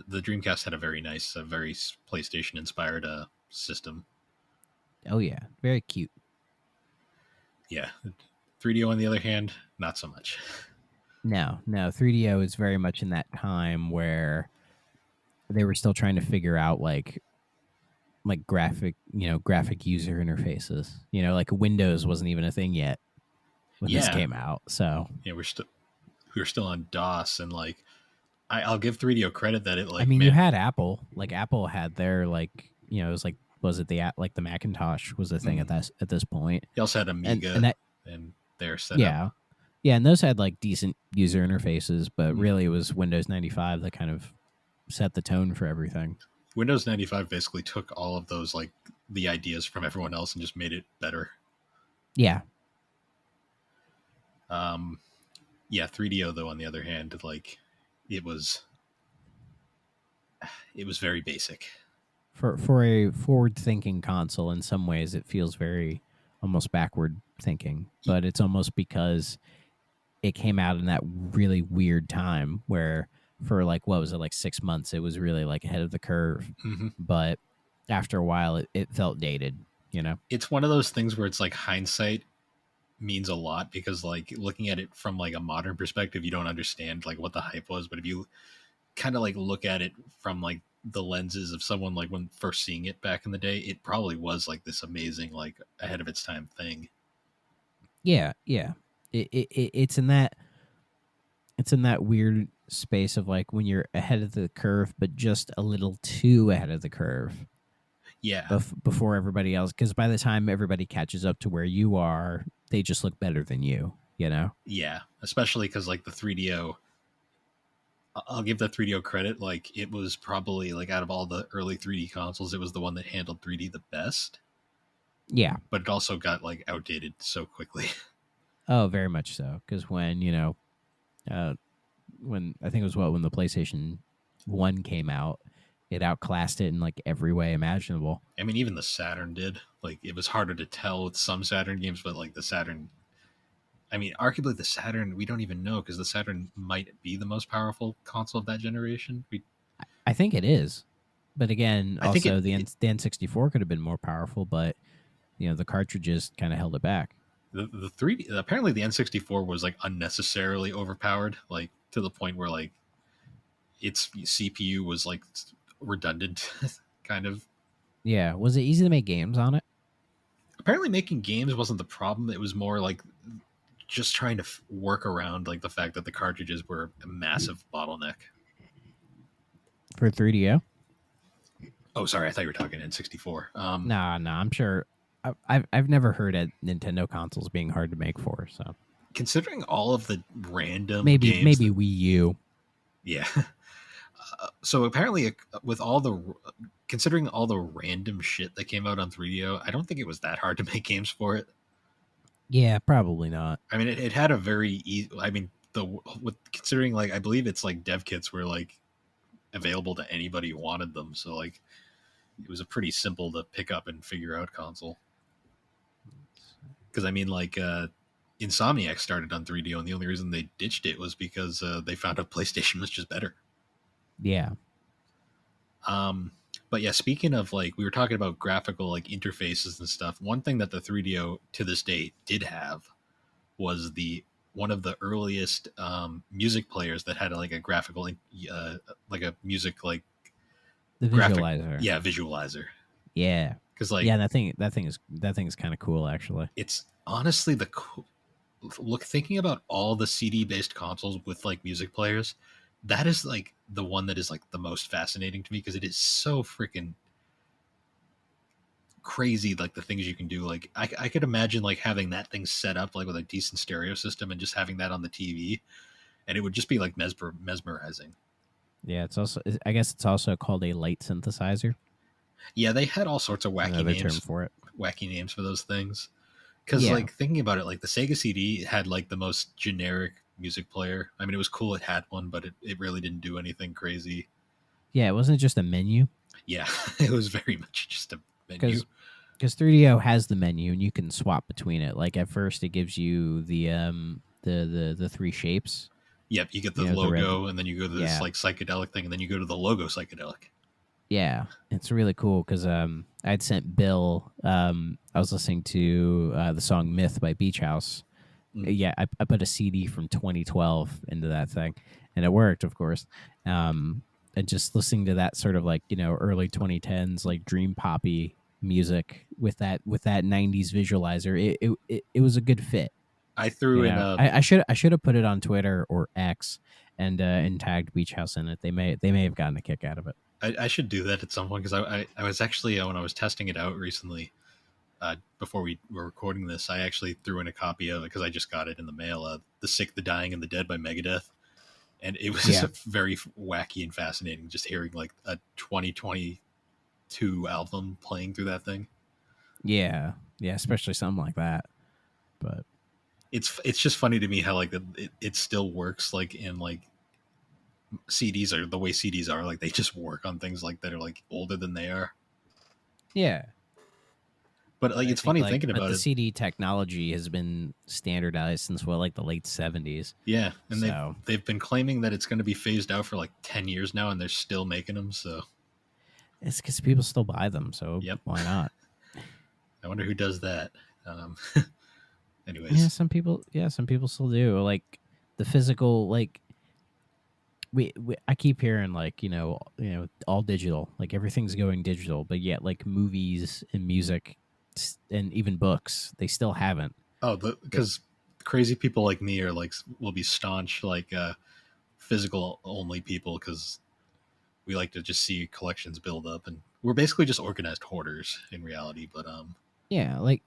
the Dreamcast had a very nice, very PlayStation inspired system. Oh yeah, very cute. Yeah, 3DO on the other hand, not so much. No, 3DO is very much in that time where they were still trying to figure out like graphic user interfaces. You know, like Windows wasn't even a thing yet when this came out. So yeah, we're still on DOS, and like I'll give 3DO credit that it like. I mean, you had Apple. Like Apple had their like it was like the Macintosh was a thing at this point. You also had Amiga and their setup. Yeah, and those had like decent user interfaces, but really it was Windows 95 that kind of set the tone for everything. Windows 95 basically took all of those, like, the ideas from everyone else and just made it better. Yeah. Yeah, 3DO though, on the other hand, like, it was very basic. For a forward thinking console, in some ways it feels very almost backward thinking, but it's almost because it came out in that really weird time where for like, what was it, like 6 months, it was really like ahead of the curve. Mm-hmm. But after a while it felt dated, you know? It's one of those things where it's like hindsight means a lot, because like looking at it from like a modern perspective, you don't understand like what the hype was. But if you kind of like look at it from like the lenses of someone like when first seeing it back in the day, it probably was like this amazing, like ahead of its time thing. Yeah, yeah. It's in that weird space of like when you're ahead of the curve, but just a little too ahead of the curve. Yeah. Before everybody else, because by the time everybody catches up to where you are, they just look better than you, you know? Yeah. Especially because like the 3DO, I'll give the 3DO credit. Like it was probably like out of all the early 3D consoles, it was the one that handled 3D the best. Yeah. But it also got like outdated so quickly. Oh, very much so. Because when, when I think it was when the PlayStation 1 came out, it outclassed it in like every way imaginable. I mean, even the Saturn did. Like it was harder to tell with some Saturn games, but like the Saturn, I mean, arguably the Saturn, we don't even know, because the Saturn might be the most powerful console of that generation. I think it is. But again, I think also the N64 could have been more powerful, but the cartridges kind of held it back. The 3D, apparently the N64 was like unnecessarily overpowered, like to the point where like its CPU was like redundant, kind of. Yeah. Was it easy to make games on it? Apparently making games wasn't the problem. It was more like just trying to work around like the fact that the cartridges were a massive bottleneck. For 3DO? Oh, sorry, I thought you were talking N64. Nah, I'm sure. I've never heard of Nintendo consoles being hard to make for. So considering all of the random maybe games Wii U. Yeah. So apparently, with all the considering all the random shit that came out on 3DO, I don't think it was that hard to make games for it. Yeah, probably not. I mean, it had a very easy. I mean, with considering like I believe it's like dev kits were like available to anybody who wanted them, so like it was a pretty simple to pick up and figure out console. Because I mean, like Insomniac started on 3DO, and the only reason they ditched it was because they found out PlayStation was just better. Yeah. But yeah, speaking of like, we were talking about graphical like interfaces and stuff. One thing that the 3DO to this day did have was one of the earliest music players that had like a graphical, like a music like the visualizer. Yeah, visualizer. Yeah, because like that thing is kind of cool actually. It's honestly thinking about all the CD based consoles with like music players, that is like the one that is like the most fascinating to me, because it is so freaking crazy, like the things you can do. Like I could imagine like having that thing set up like with a decent stereo system and just having that on the TV, and it would just be like mesmerizing. Yeah, I guess it's also called a light synthesizer. Yeah, they had all sorts of wacky names for it. Wacky names for those things. Because like thinking about it, like the Sega CD had like the most generic music player. I mean, it was cool it had one, but it really didn't do anything crazy. Yeah, it wasn't just a menu. Yeah, it was very much just a menu. Because 3DO has the menu and you can swap between it. Like at first, it gives you the three shapes. Yep, you get the logo, and then you go to this like psychedelic thing, and then you go to the logo psychedelic. Yeah, it's really cool because I'd sent Bill. I was listening to the song "Myth" by Beach House. Yeah, I put a CD from 2012 into that thing, and it worked, of course. And just listening to that sort of like early 2010s like dream poppy music with that 90s visualizer, it was a good fit. I threw in I should have put it on Twitter or X and tagged Beach House in it. They may have gotten a kick out of it. I should do that at some point, because I was actually when I was testing it out recently, before we were recording this, I actually threw in a copy of it because I just got it in the mail. The Sick, the Dying, and the Dead by Megadeth, and it was very wacky and fascinating just hearing like a 2020 2 album playing through that thing. Yeah, especially something like that. But it's just funny to me how like it still works like in like CDs are the way CDs are, like they just work on things like that are like older than they are. yeah, But like I it's think funny like, thinking but about the it. CD technology has been standardized since like the late 70s. Yeah, and So they've been claiming that it's going to be phased out for like 10 years now, and they're still making them. So it's because people still buy them. So yep, why not? I wonder who does that. Um, Yeah, anyways, some people. Yeah, some people still do. Like the physical. Like we I keep hearing like all digital. Like everything's going digital, but yet like movies and music and even books, they still haven't. oh, because crazy people like me are like will be staunch like physical only people because we like to just see collections build up, and we're basically just organized hoarders in reality. But Yeah, like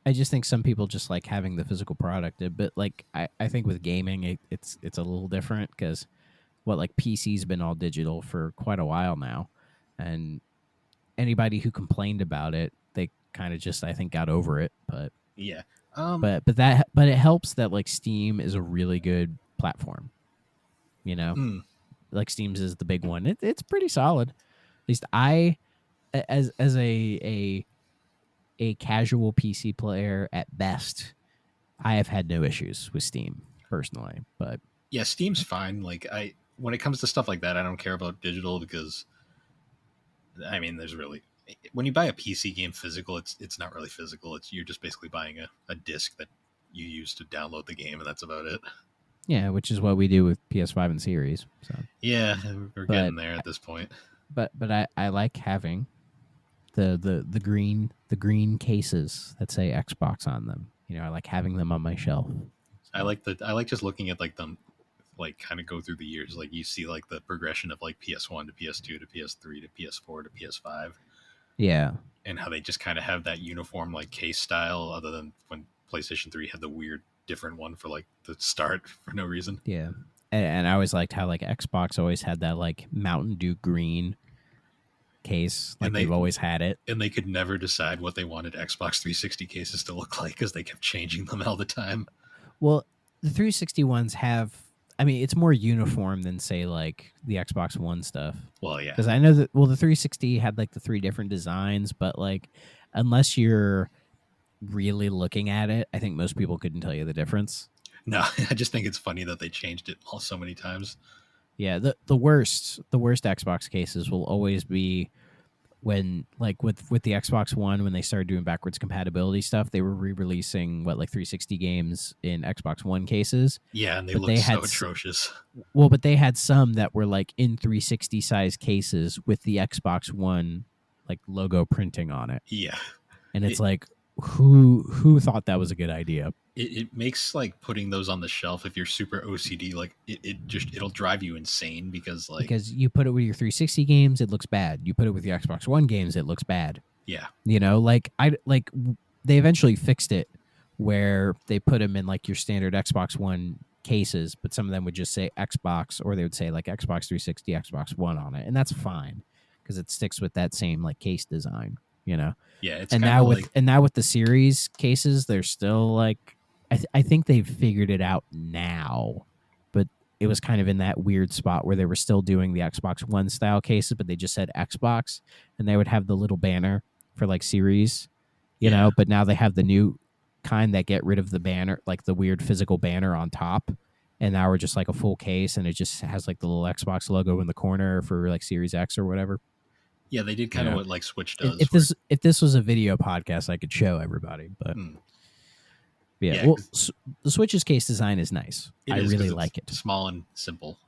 I just think some people just like having the physical product, but like I think with gaming it's a little different because like PC's been all digital for quite a while now, and anybody who complained about it, they kind of just I think got over it. But yeah, but it helps that like Steam is a really good platform. You know, mm, like Steam's is the big one. It's pretty solid. At least as a casual PC player at best, I have had no issues with Steam personally. But yeah, Steam's fine. Like when it comes to stuff like that, I don't care about digital because I mean, there's really when you buy a PC game physical, it's not really physical. It's you're just basically buying a disc that you use to download the game, and that's about it. yeah, which is what we do with PS5 and Series. So Yeah, we're getting there at this point. but I like having the green cases that say Xbox on them. I like having them on my shelf. I like just looking at like them like kind of go through the years. Like you see like the progression of like PS1 to PS2 to PS3 to PS4 to PS5. Yeah. And how they just kind of have that uniform like case style, other than when PlayStation 3 had the weird different one for like the start for no reason. Yeah. And I always liked how like Xbox always had that like Mountain Dew green case. Like they've always had it. And they could never decide what they wanted Xbox 360 cases to look like because they kept changing them all the time. Well, the 360 ones have, I mean, it's more uniform than say like the Xbox One stuff. Well, yeah. Because I know that, the 360 had like the 3 different designs, but like unless you're really looking at it, I think most people couldn't tell you the difference. No, I just think it's funny that they changed it all so many times. Yeah, the worst Xbox cases will always be when like with the Xbox One, when they started doing backwards compatibility stuff, they were re-releasing like 360 games in Xbox One cases. Yeah, and they looked so atrocious. Well, but they had some that were like in 360 size cases with the Xbox One like logo printing on it. Yeah. And it's like who thought that was a good idea? It makes like putting those on the shelf, if you're super OCD, like it'll drive you insane because you put it with your 360 games, it looks bad. You put it with your Xbox One games, it looks bad. Yeah. They eventually fixed it where they put them in like your standard Xbox One cases, but some of them would just say Xbox, or they would say like Xbox 360, Xbox One on it, and that's fine because it sticks with that same like case design. Yeah, it's and now with the series cases, they're still like I think they've figured it out now, but it was kind of in that weird spot where they were still doing the Xbox One style cases, but they just said Xbox, and they would have the little banner for like series, you know. But now they have the new kind that get rid of the banner, like the weird physical banner on top, and now we're just like a full case, and it just has like the little Xbox logo in the corner for like Series X or whatever. Yeah, they did kind of what like Switch does. If this was a video podcast, I could show everybody, but yeah. Well, the Switch's case design is nice. I really like it. Small and simple.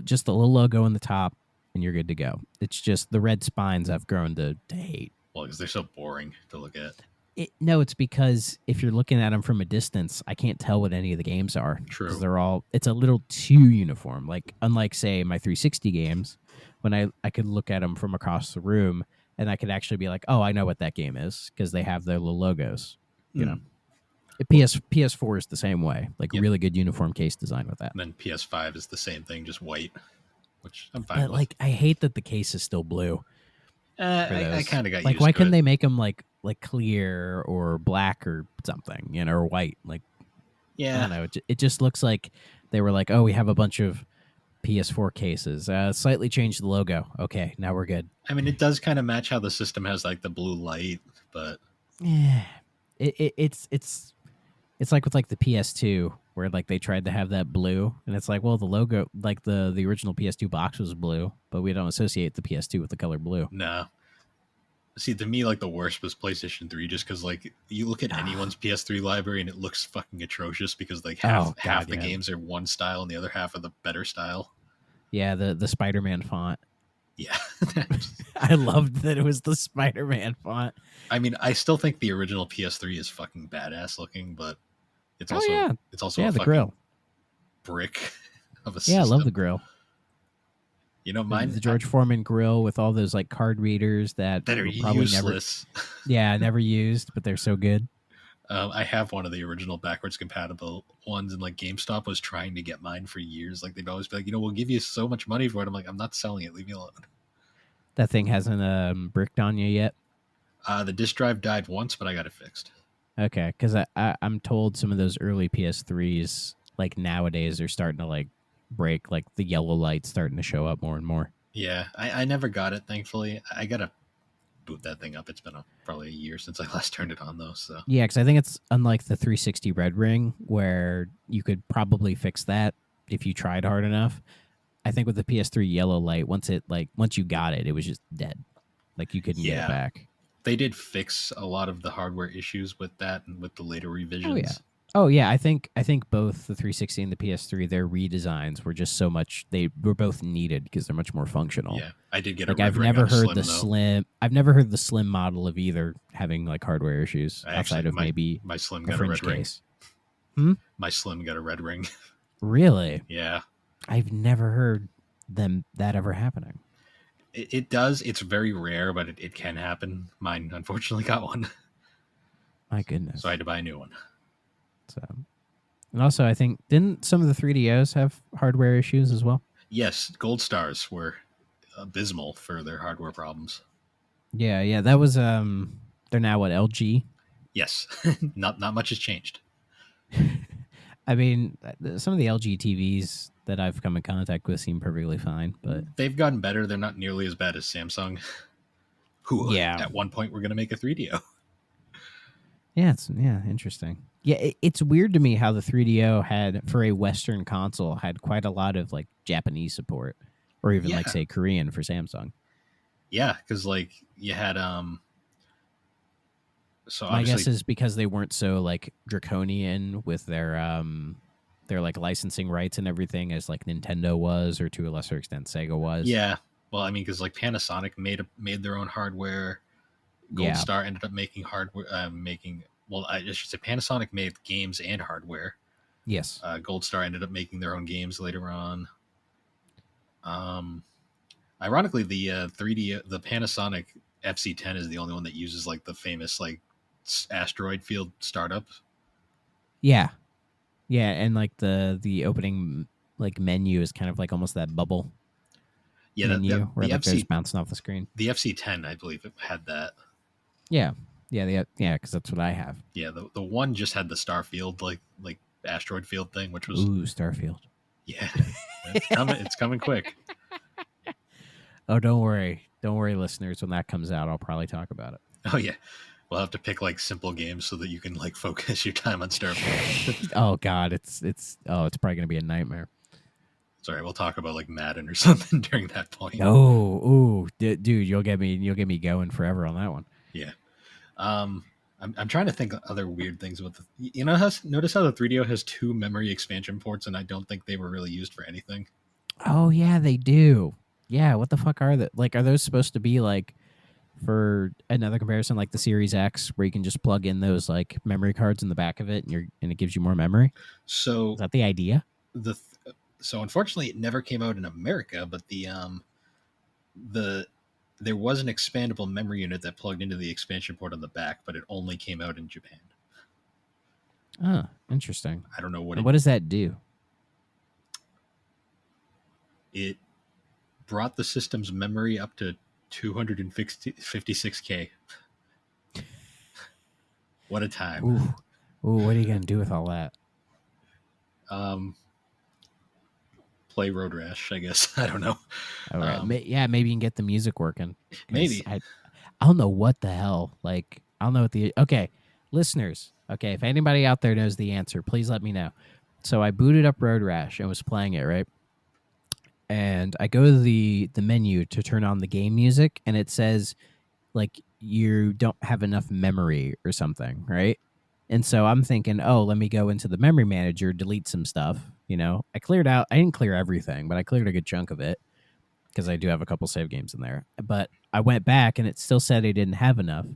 Just the little logo on the top, and you're good to go. It's just the red spines I've grown to hate. Well, because they're so boring to look at. No, it's because if you're looking at them from a distance, I can't tell what any of the games are. True. It's a little too uniform. Like, unlike, say, my 360 games, when I could look at them from across the room, and I could actually be like, oh, I know what that game is, because they have their little logos, you know. PS4 is the same way, like a really good uniform case design with that. And then PS5 is the same thing, just white. which I'm fine But with. like, I hate that the case is still blue. I kind of got like, used why to couldn't it. they make them like clear or black or something, or white? Like, I Yeah, don't know. It just looks like they were like, oh, we have a bunch of PS4 cases. Slightly change the logo. Okay, now we're good. I mean, it does kind of match how the system has like the blue light, but Yeah, it's like with like the PS2 where like they tried to have that blue, and it's like, well, the logo, like the original PS2 box was blue, but we don't associate the PS2 with the color blue. nah. See, to me, like the worst was PlayStation 3, just because like you look at anyone's PS3 library and it looks fucking atrocious because like half the games are one style and the other half are the better style. Yeah, the Spider-Man font. Yeah. I loved that it was the Spider-Man font. I mean, I still think the original PS3 is fucking badass looking, but it's also yeah, a the fucking grill. brick of a Yeah, system. I love the grill. You know, mine The George Foreman grill with all those like card readers that are probably useless. never used, but they're so good. I have one of the original backwards compatible ones, and like GameStop was trying to get mine for years. Like they'd always be like, we'll give you so much money for it. I'm like, I'm not selling it. Leave me alone. That thing hasn't bricked on you yet. The disk drive died once, but I got it fixed. Okay, because I'm told some of those early PS3s, like nowadays, are starting to like break. Like the yellow light's starting to show up more and more. Yeah, I never got it, thankfully. I gotta boot that thing up. It's been probably a year since I last turned it on, though. So yeah, because I think it's unlike the 360 Red Ring, where you could probably fix that if you tried hard enough. I think with the PS3 yellow light, once you got it, it was just dead. Like you couldn't get it back. They did fix a lot of the hardware issues with that and with the later revisions. Oh yeah, I think both the 360 and the PS3, their redesigns were just so much. They were both needed because they're much more functional. Yeah, I did get like a red I've ring never on heard Slim, the though. slim. I've never heard the slim model of either having like hardware issues outside of maybe my Slim a got a fringe red case. ring. My Slim got a red ring. Really? Yeah, I've never heard that ever happening. it does. It's very rare, but it can happen. Mine unfortunately got one. My goodness. So I had to buy a new one. So, and also I think didn't some of the 3DOs have hardware issues as well? Yes, Gold Stars were abysmal for their hardware problems. Yeah, that was they're now what, LG? Yes, not much has changed. I mean, some of the LG TVs that I've come in contact with seem perfectly fine, but They've gotten better. They're not nearly as bad as Samsung, who at one point were going to make a 3DO. Yeah, interesting. Yeah, it's weird to me how the 3DO had, for a Western console, had quite a lot of like Japanese support, or even like say Korean for Samsung. Yeah, because like you had So my guess is because they weren't so like draconian with their like licensing rights and everything as like Nintendo was, or to a lesser extent Sega was. Yeah, well, I mean, because like Panasonic made their own hardware. Gold Star ended up making hardware, I should say Panasonic made games and hardware. Yes. Gold Star ended up making their own games later on. Ironically, the 3D, the Panasonic FC10 is the only one that uses like the famous like asteroid field startup. Yeah, and like the opening like menu is kind of like almost that bubble. Yeah, menu where the like goes bouncing off the screen. The FC10, I believe, it had that. Yeah, because that's what I have. Yeah, the one just had the Starfield like asteroid field thing, which was Starfield. Yeah, it's coming quick. Oh, don't worry, listeners. When that comes out, I'll probably talk about it. Oh yeah, we'll have to pick like simple games so that you can like focus your time on Starfield. Oh God, it's probably gonna be a nightmare. Sorry, we'll talk about like Madden or something during that point. Dude, you'll get me going forever on that one. Yeah. I'm trying to think of other weird things with notice how the 3DO has 2 memory expansion ports, and I don't think they were really used for anything. Oh yeah, they do. Yeah, what the fuck are they? Like, are those supposed to be like, for another comparison, like the Series X, where you can just plug in those like memory cards in the back of it, and it gives you more memory? So is that the idea? So unfortunately, it never came out in America, but there was an expandable memory unit that plugged into the expansion port on the back, but it only came out in Japan. Oh, interesting. I don't know what does that do? It brought the system's memory up to 256K. What a time. Ooh, what are you gonna do with all that? Play Road Rash, I guess. I don't know. All right. Maybe you can get the music working. Maybe. I don't know what the hell. Like, I don't know what the. Okay, listeners. Okay, if anybody out there knows the answer, please let me know. So I booted up Road Rash and was playing it, right? And I go to the menu to turn on the game music, and it says like you don't have enough memory or something, right? And so I'm thinking, oh, let me go into the memory manager, delete some stuff. You know, I cleared out. I didn't clear everything, but I cleared a good chunk of it because I do have a couple save games in there. But I went back, and it still said I didn't have enough.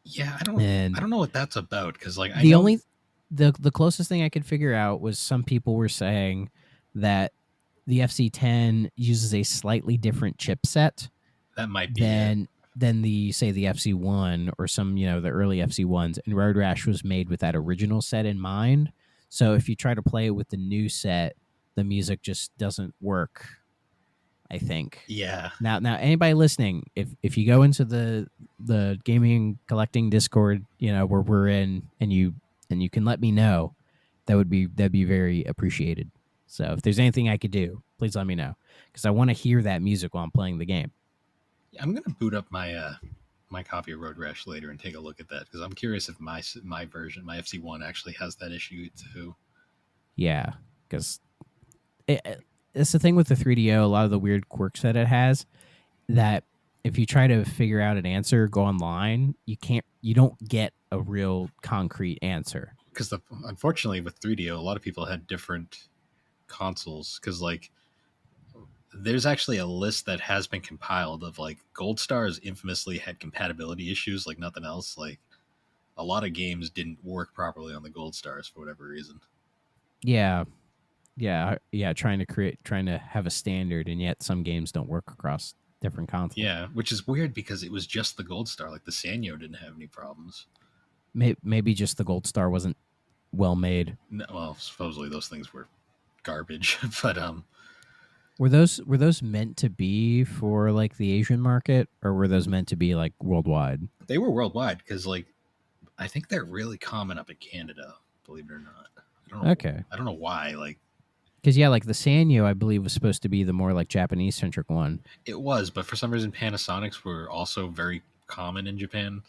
Yeah, I And don't know what that's about because like the closest thing I could figure out was some people were saying that the FC10 uses a slightly different chipset that might be than the FC1 or some, you know, the early FC1s, and Road Rash was made with that original set in mind. So if you try to play it with the new set, the music just doesn't work, I think. Yeah. Now anybody listening, if you go into the gaming collecting Discord, you know, where we're in, and you can let me know, that'd be very appreciated. So if there's anything I could do, please let me know, because I want to hear that music while I'm playing the game. I'm gonna boot up my my copy of Road Rash later and take a look at that because I'm curious if my version, my FC1, actually has that issue too. Yeah, because it's the thing with the 3DO. A lot of the weird quirks that it has, that if you try to figure out an answer, go online, you don't get a real concrete answer. Because unfortunately with 3DO, a lot of people had different consoles because like there's actually a list that has been compiled of like Gold Stars infamously had compatibility issues like nothing else. Like a lot of games didn't work properly on the Gold Stars for whatever reason. Yeah. Trying to have a standard, and yet some games don't work across different consoles. Yeah, which is weird because it was just the Gold Star. Like the Sanyo didn't have any problems. Maybe just the Gold Star wasn't well made. No, well, supposedly those things were garbage, but were those meant to be for like the Asian market, or were those meant to be like worldwide? They were worldwide because like I think they're really common up in Canada, believe it or not. I don't know. Okay. I don't know why. Like because like the Sanyo, I believe, was supposed to be the more like Japanese centric one. It was, but for some reason Panasonics were also very common in Japan.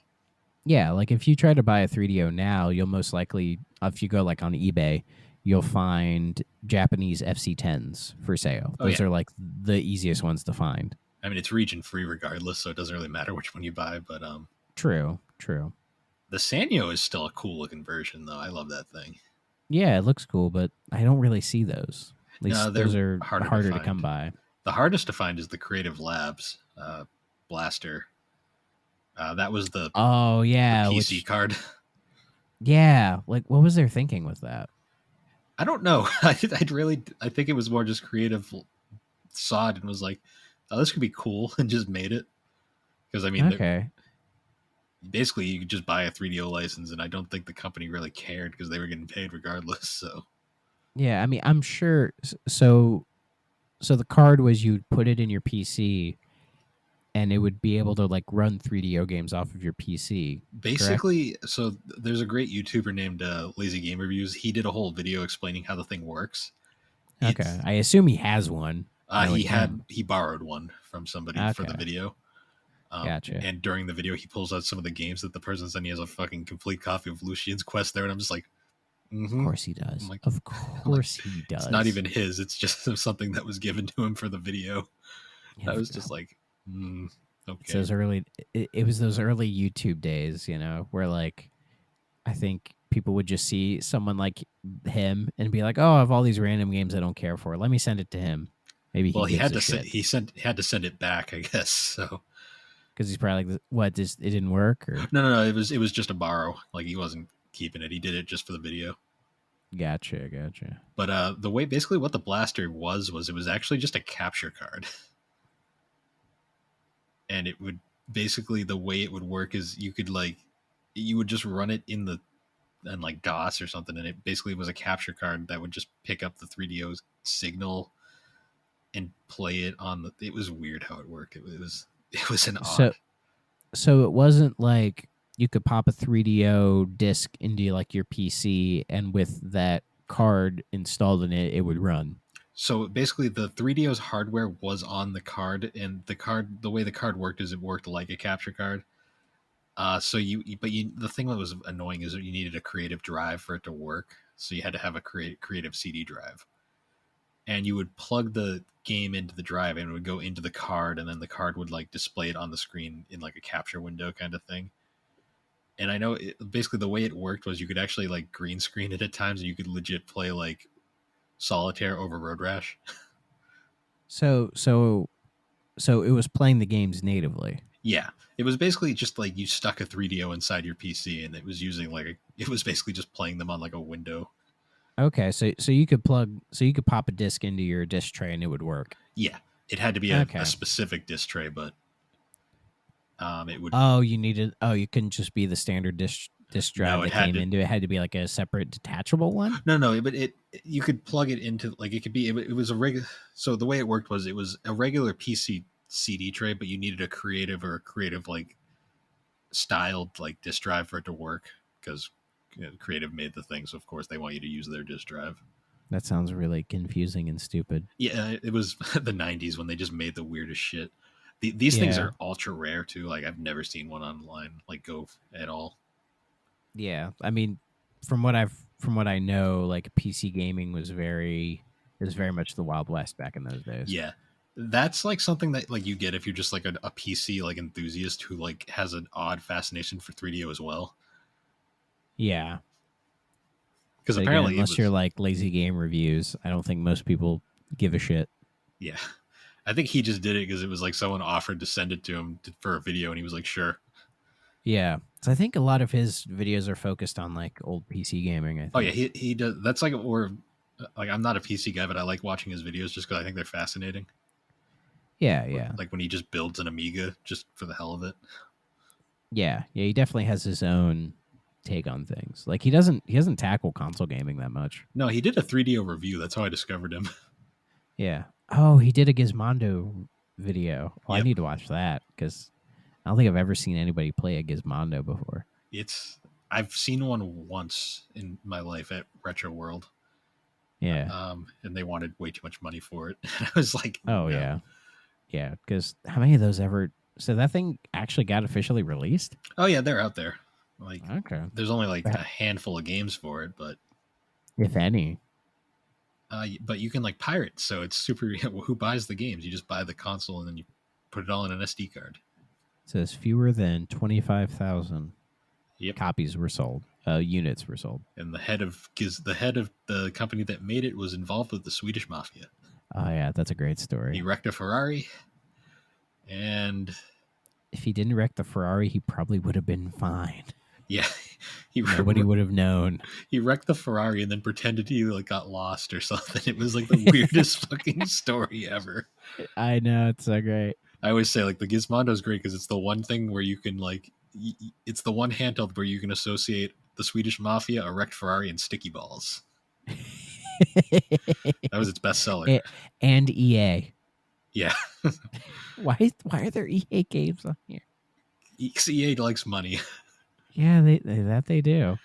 Yeah, like if you try to buy a 3DO now, you'll most likely, if you go like on eBay, you'll find Japanese FC10s for sale. Those are like the easiest ones to find. I mean, it's region free regardless, so it doesn't really matter which one you buy. But true. The Sanyo is still a cool looking version, though. I love that thing. Yeah, it looks cool, but I don't really see those. At least those are harder to come by. The hardest to find is the Creative Labs blaster. That was the the PC card. Yeah, like what was their thinking with that? I don't know. I think it was more just creative saw it and was like, oh, this could be cool, and just made it. Because I mean, basically you could just buy a 3DO license, and I don't think the company really cared because they were getting paid regardless. So yeah, I mean, I'm sure. So the card was you'd put it in your PC, and it would be able to like run 3DO games off of your PC. Basically, correct? So there's a great YouTuber named Lazy Game Reviews. He did a whole video explaining how the thing works. Okay, I assume he has one. He borrowed one from somebody for the video. Gotcha. And during the video, he pulls out some of the games that the person sent. He has a fucking complete copy of Lucian's Quest there, and I'm just like, mm-hmm. Of course he does. Like, of course he does. It's not even his. It's just something that was given to him for the video. Yeah, I was just like, okay. It's those early. It was those early YouTube days, you know, where like I think people would just see someone like him and be like, "Oh, I have all these random games I don't care for. Let me send it to him." Maybe he had to send it back, I guess. So because he's probably like, "What? It didn't work?" Or no. It was just a borrow. Like he wasn't keeping it. He did it just for the video. Gotcha. But the way basically what the blaster was it was actually just a capture card. And it would basically, the way it would work is you would just run it in like DOS or something, and it basically was a capture card that would just pick up the 3DO signal and play it on the. It was weird how it worked. It was an So odd. so it wasn't like you could pop a 3DO disc into like your PC, and with that card installed in it, it would run. So basically, the 3DO's hardware was on the card, and the way the card worked is it worked like a capture card. The thing that was annoying is that you needed a creative drive for it to work. So you had to have a creative CD drive, and you would plug the game into the drive, and it would go into the card, and then the card would like display it on the screen in like a capture window kind of thing. And I know basically the way it worked was you could actually like green screen it at times, and you could legit play like solitaire over Road Rash. So it was playing the games natively. Yeah, it was basically just like you stuck a 3DO inside your PC, and it was using it was basically just playing them on like a window. Okay, so you could pop a disc into your disc tray and it would work. Yeah, it had to be a specific disc tray, but it would. Oh, you couldn't just be the standard disc drive that came into it. Had to be like a separate detachable one. No, but you could plug it into like it could be. It was a regular. So the way it worked was it was a regular PC CD tray, but you needed a creative like styled like disk drive for it to work because creative made the thing, so of course they want you to use their disk drive. That sounds really confusing and stupid. Yeah, it was the 90s when they just made the weirdest shit. These things are ultra rare too. Like I've never seen one online like go at all. Yeah, I mean, from what I know, like PC gaming was very much the Wild West back in those days. Yeah, that's like something that like you get if you're just like a PC like enthusiast who like has an odd fascination for 3DO as well. Yeah, because apparently, unless you're like Lazy Game Reviews, I don't think most people give a shit. Yeah, I think he just did it because it was like someone offered to send it to him for a video, and he was like, "Sure." Yeah, so I think a lot of his videos are focused on like old PC gaming. I think. Oh yeah, he does. That's like I'm not a PC guy, but I like watching his videos just because I think they're fascinating. Yeah. Like when he just builds an Amiga just for the hell of it. Yeah, he definitely has his own take on things. Like he doesn't tackle console gaming that much. No, he did a 3DO review. That's how I discovered him. Yeah. Oh, he did a Gizmondo video. Oh, yep. I need to watch that because I don't think I've ever seen anybody play a Gizmondo before. I've seen one once in my life at Retro World. Yeah. And they wanted way too much money for it. I was like, oh no. Yeah. Because how many of those ever? So that thing actually got officially released? Oh yeah, they're out there. Like, okay. There's only like a handful of games for it, but if any. But you can like pirate, so it's super. Who buys the games? You just buy the console and then you put it all in an SD card. It says fewer than 25,000 yep. copies were sold. Units were sold. And the head of the company that made it was involved with the Swedish mafia. Oh yeah, that's a great story. He wrecked a Ferrari, and if he didn't wreck the Ferrari, he probably would have been fine. Yeah, nobody would have known. He wrecked the Ferrari and then pretended he like got lost or something. It was like the weirdest fucking story ever. I know, it's so great. I always say like the Gizmondo is great because it's the one thing where you can like, it's the one handheld where you can associate the Swedish mafia, a wrecked Ferrari, and sticky balls. That was its best seller. And EA. Yeah. Why are there EA games on here? EA likes money. Yeah, they do.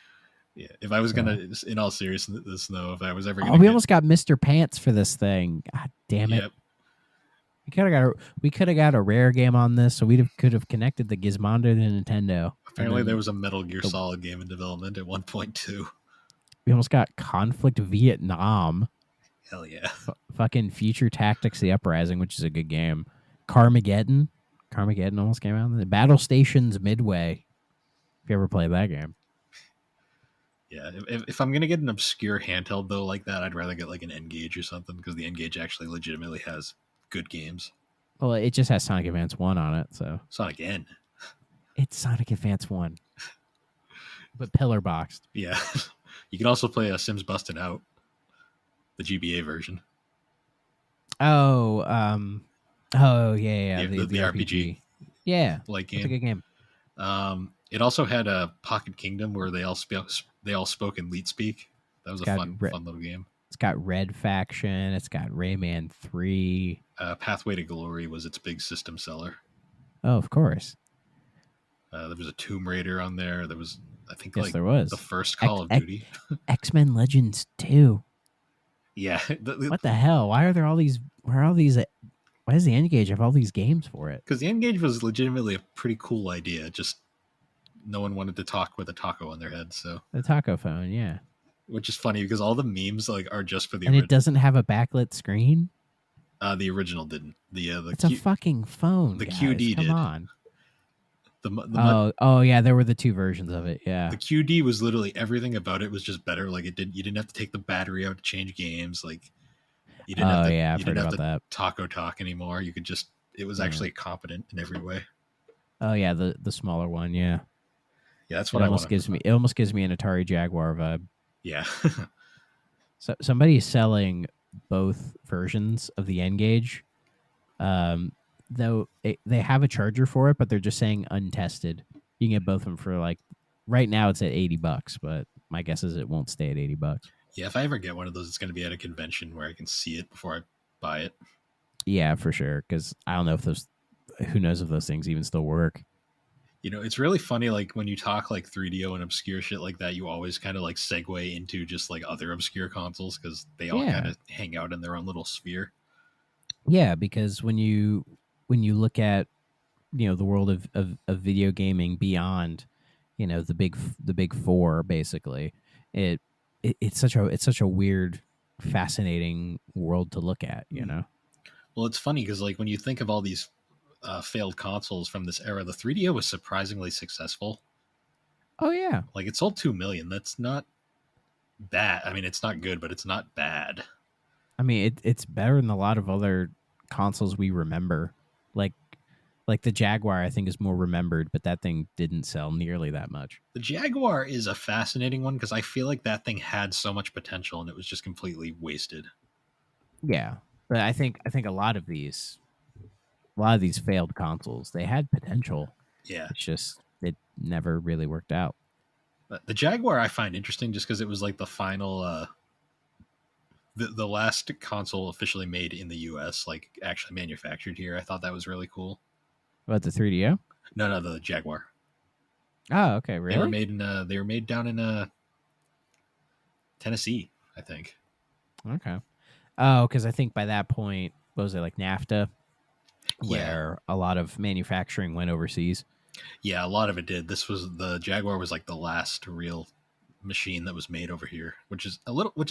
Yeah, if I was gonna, in all seriousness, though, if I was ever gonna, almost got Mr. Pants for this thing. God damn it! Yep. We could have got a Rare game on this, so we could have connected the Gizmondo to Nintendo. Apparently, there was a Metal Gear Solid game in development at 1.2. We almost got Conflict Vietnam. Hell yeah! Fucking Future Tactics: The Uprising, which is a good game. Carmageddon almost came out. Battle Stations Midway. If you ever played that game. Yeah, if I'm going to get an obscure handheld, though, like that, I'd rather get like an N-Gage or something, because the N-Gage actually legitimately has good games. Well, it just has Sonic Advance 1 on it, so... Sonic N. It's Sonic Advance 1. But pillar boxed. Yeah. You can also play Sims Busted Out, the GBA version. Oh, yeah. The RPG. Yeah. Like game. It's a good game. It also had a Pocket Kingdom where they all spoke in Leet Speak. That was a fun little game. It's got Red Faction. It's got Rayman 3. Pathway to Glory was its big system seller. Oh, of course. There was a Tomb Raider on there. There was, I think, Yes, like there was. the first Call of Duty. X-Men Legends 2. Yeah. What the hell? Why are there all these? Why does the N-Gage have all these games for it? Because the N-Gage was legitimately a pretty cool idea. Just no one wanted to talk with a taco on their head. So The taco phone, yeah. which is funny because all the memes like are just for the And it doesn't have a backlit screen. The original didn't. It's a fucking phone. The guys. QD Come did. on. The Yeah, there were the two versions of it. Yeah. The QD was literally everything about it was just better. Like you didn't have to take the battery out to change games. Like you didn't have to, I've you heard didn't have about to that. taco talk anymore. You could just it was actually competent in every way. Oh yeah, the smaller one. Yeah. Yeah, that's It what I almost want. gives me. It almost gives me an Atari Jaguar vibe. Yeah. So somebody's selling both versions of the N-Gage. Though they have a charger for it, but they're just saying untested. You can get both of them for like right now it's at $80, but my guess is it won't stay at $80. Yeah, if I ever get one of those, it's going to be at a convention where I can see it before I buy it. Yeah, for sure. Because I don't know if those. Who knows if those things even still work? You know, it's really funny. Like when you talk like 3DO and obscure shit like that, you always kind of like segue into just like other obscure consoles because they all kind of hang out in their own little sphere. Yeah, because when you look at the world of video gaming beyond the big four basically it's such a weird fascinating world to look at. Well, it's funny because like when you think of all these failed consoles from this era, the 3DO was surprisingly successful. Oh yeah, like it sold 2 million. That's not bad. I mean, it's not good, but it's not bad. I mean, it's better than a lot of other consoles we remember. Like the Jaguar, I think, is more remembered, but that thing didn't sell nearly that much. The Jaguar is a fascinating one because I feel like that thing had so much potential and it was just completely wasted. Yeah, but I think a lot of these failed consoles, they had potential. Yeah, it's just it never really worked out. The Jaguar I find interesting just because it was like the final, the last console officially made in the U.S., like actually manufactured here. I thought that was really cool. What, the 3DO? No, the Jaguar. Oh, okay, really? They were made down in Tennessee, I think. Okay. Oh, because I think by that point, what was it, like NAFTA, where a lot of manufacturing went overseas? Yeah, a lot of it did. The Jaguar was like the last real machine that was made over here, which is